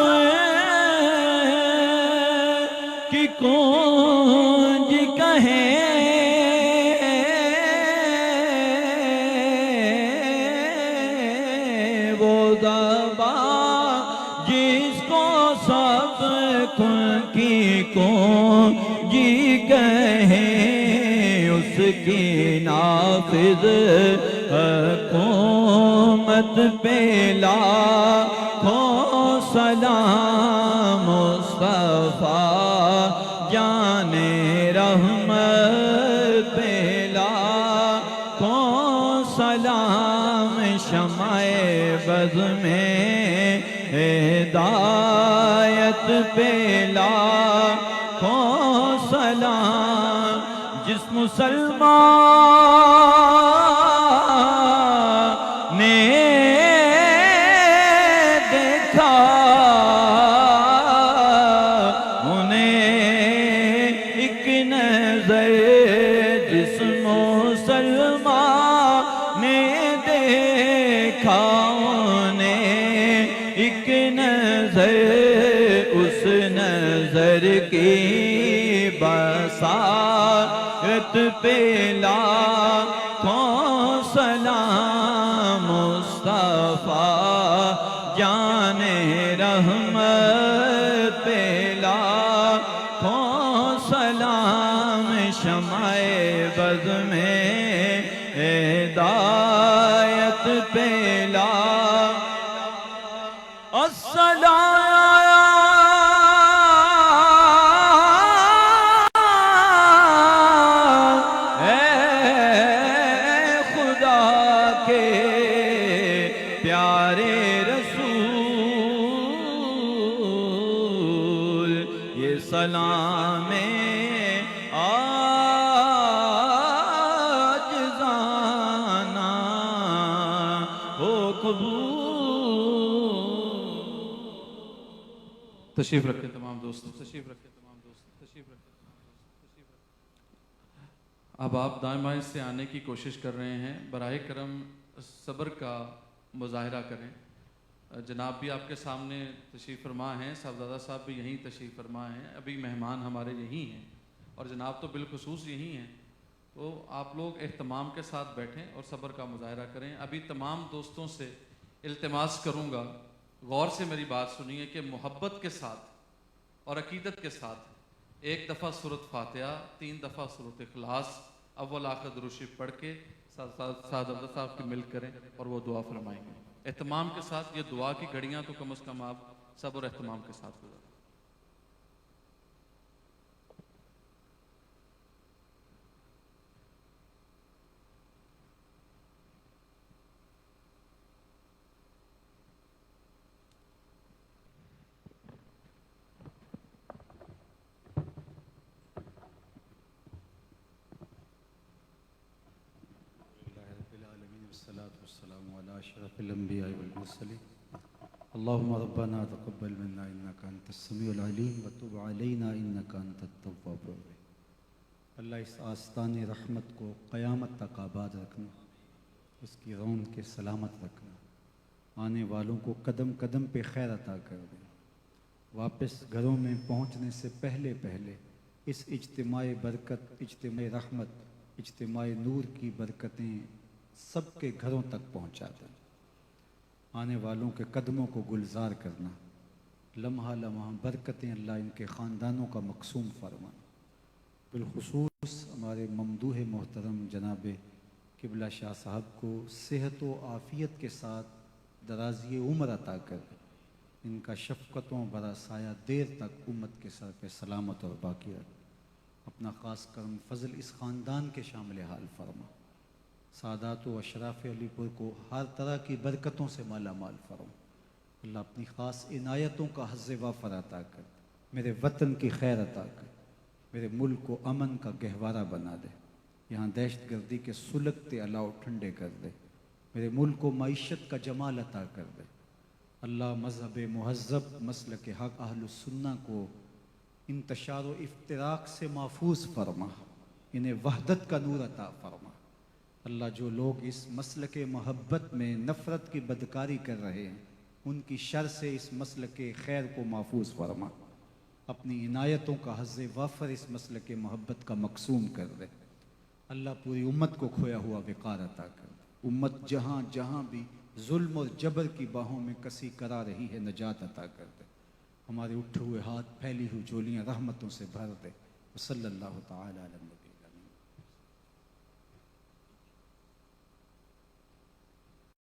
کی کنج کہیں وہ زبان جس کو سب کی کنج کہیں اس کی نافذ حکومت پہ لاکھوں سلام مصطفیٰ جان رحمت پہ لاکھوں سلام شمع بز میں ہدایت پہ لاکھوں سلام جسم مسلمان نے دیکھا انہیں ایک نظر، جس مسلمان نے دیکھا انہیں ایک نظر، اس نظر کی بصارت پہ لاکھوں سلام، مصطفیٰ جان رحمت پہ لاکھوں سلام، شمع بز میں ہدایت پہ پیارے رسول، یہ سلام عاجزانہ ہو قبول۔
تشریف رکھے تمام دوستوں، تشریف رکھے تمام دوستوں، تشریف رکھے تمام دوستوں، تشریف رکھے۔ اب آپ دائیں بائیں سے آنے کی کوشش کر رہے ہیں، براہ کرم صبر کا مظاہرہ کریں۔ جناب بھی آپ کے سامنے تشریف فرما ہیں، صاحبزادہ صاحب بھی یہیں تشریف فرما ہیں، ابھی مہمان ہمارے یہیں ہیں اور جناب تو بالخصوص یہیں ہیں، تو آپ لوگ اہتمام کے ساتھ بیٹھیں اور صبر کا مظاہرہ کریں۔ ابھی تمام دوستوں سے التماس کروں گا، غور سے میری بات سنیے کہ محبت کے ساتھ اور عقیدت کے ساتھ ایک دفعہ سورۃ فاتحہ، 3 دفعہ سورۃ اخلاص، اول آخر درود شریف پڑھ کے صاحبزادہ صاحب کی مل کریں اور وہ دعا فرمائیں گے۔ اہتمام کے ساتھ یہ دعا کی گھڑیاں تو کم از کم آپ صبر و اہتمام کے ساتھ گزاریں۔
والسلام على أشرف الأنبياء والمرسلين اللهم ربنا تقبل منا إنك أنت السميع العليم وتب علينا إنك أنت التواب الرحيم۔ اللہ اس آستان رحمت کو قیامت تک آباد رکھنا، اس کی رون کے سلامت رکھنا، آنے والوں کو قدم قدم پہ خیر عطا کر دے۔ واپس گھروں میں پہنچنے سے پہلے اس اجتماع برکت، اجتماع رحمت، اجتماع نور کی برکتیں سب کے گھروں تک پہنچا دیں۔ آنے والوں کے قدموں کو گلزار کرنا، لمحہ لمحہ برکتیں اللہ ان کے خاندانوں کا مقسوم فرما۔ بالخصوص ہمارے ممدوح محترم جناب قبلہ شاہ صاحب کو صحت و عافیت کے ساتھ درازی عمر عطا کر ان کا شفقتوں برا سایہ دیر تک امت کے سر پہ سلامت اور باقی رکھ۔ اپنا خاص کرم فضل اس خاندان کے شامل حال فرما۔ سادات و اشراف علی پور کو ہر طرح کی برکتوں سے مالا مال فرما۔ اللہ اپنی خاص عنایتوں کا حظ وافر عطا کر، میرے وطن کی خیر عطا کر، میرے ملک کو امن کا گہوارہ بنا دے، یہاں دہشت گردی کے سلگتے الاؤ ٹھنڈے کر دے، میرے ملک کو معیشت کا جمال عطا کر دے۔ اللہ مذہب مہذب مسلک حق اہل السنہ کو انتشار و افتراق سے محفوظ فرما، انہیں وحدت کا نور عطا فرما۔ اللہ جو لوگ اس مسلک محبت میں نفرت کی بدکاری کر رہے ہیں، ان کی شر سے اس مسلک خیر کو محفوظ فرما۔ اپنی عنایتوں کا حظ وافر اس مسلک محبت کا مقسوم کر دے۔ اللہ پوری امت کو کھویا ہوا وقار عطا کر دے۔ امت جہاں جہاں بھی ظلم اور جبر کی باہوں میں کسی کرا رہی ہے، نجات عطا کر دے۔ ہمارے اٹھے ہوئے ہاتھ، پھیلی ہوئی جولیاں رحمتوں سے بھر دے۔ وصلی اللہ تعالی علیہ وسلم۔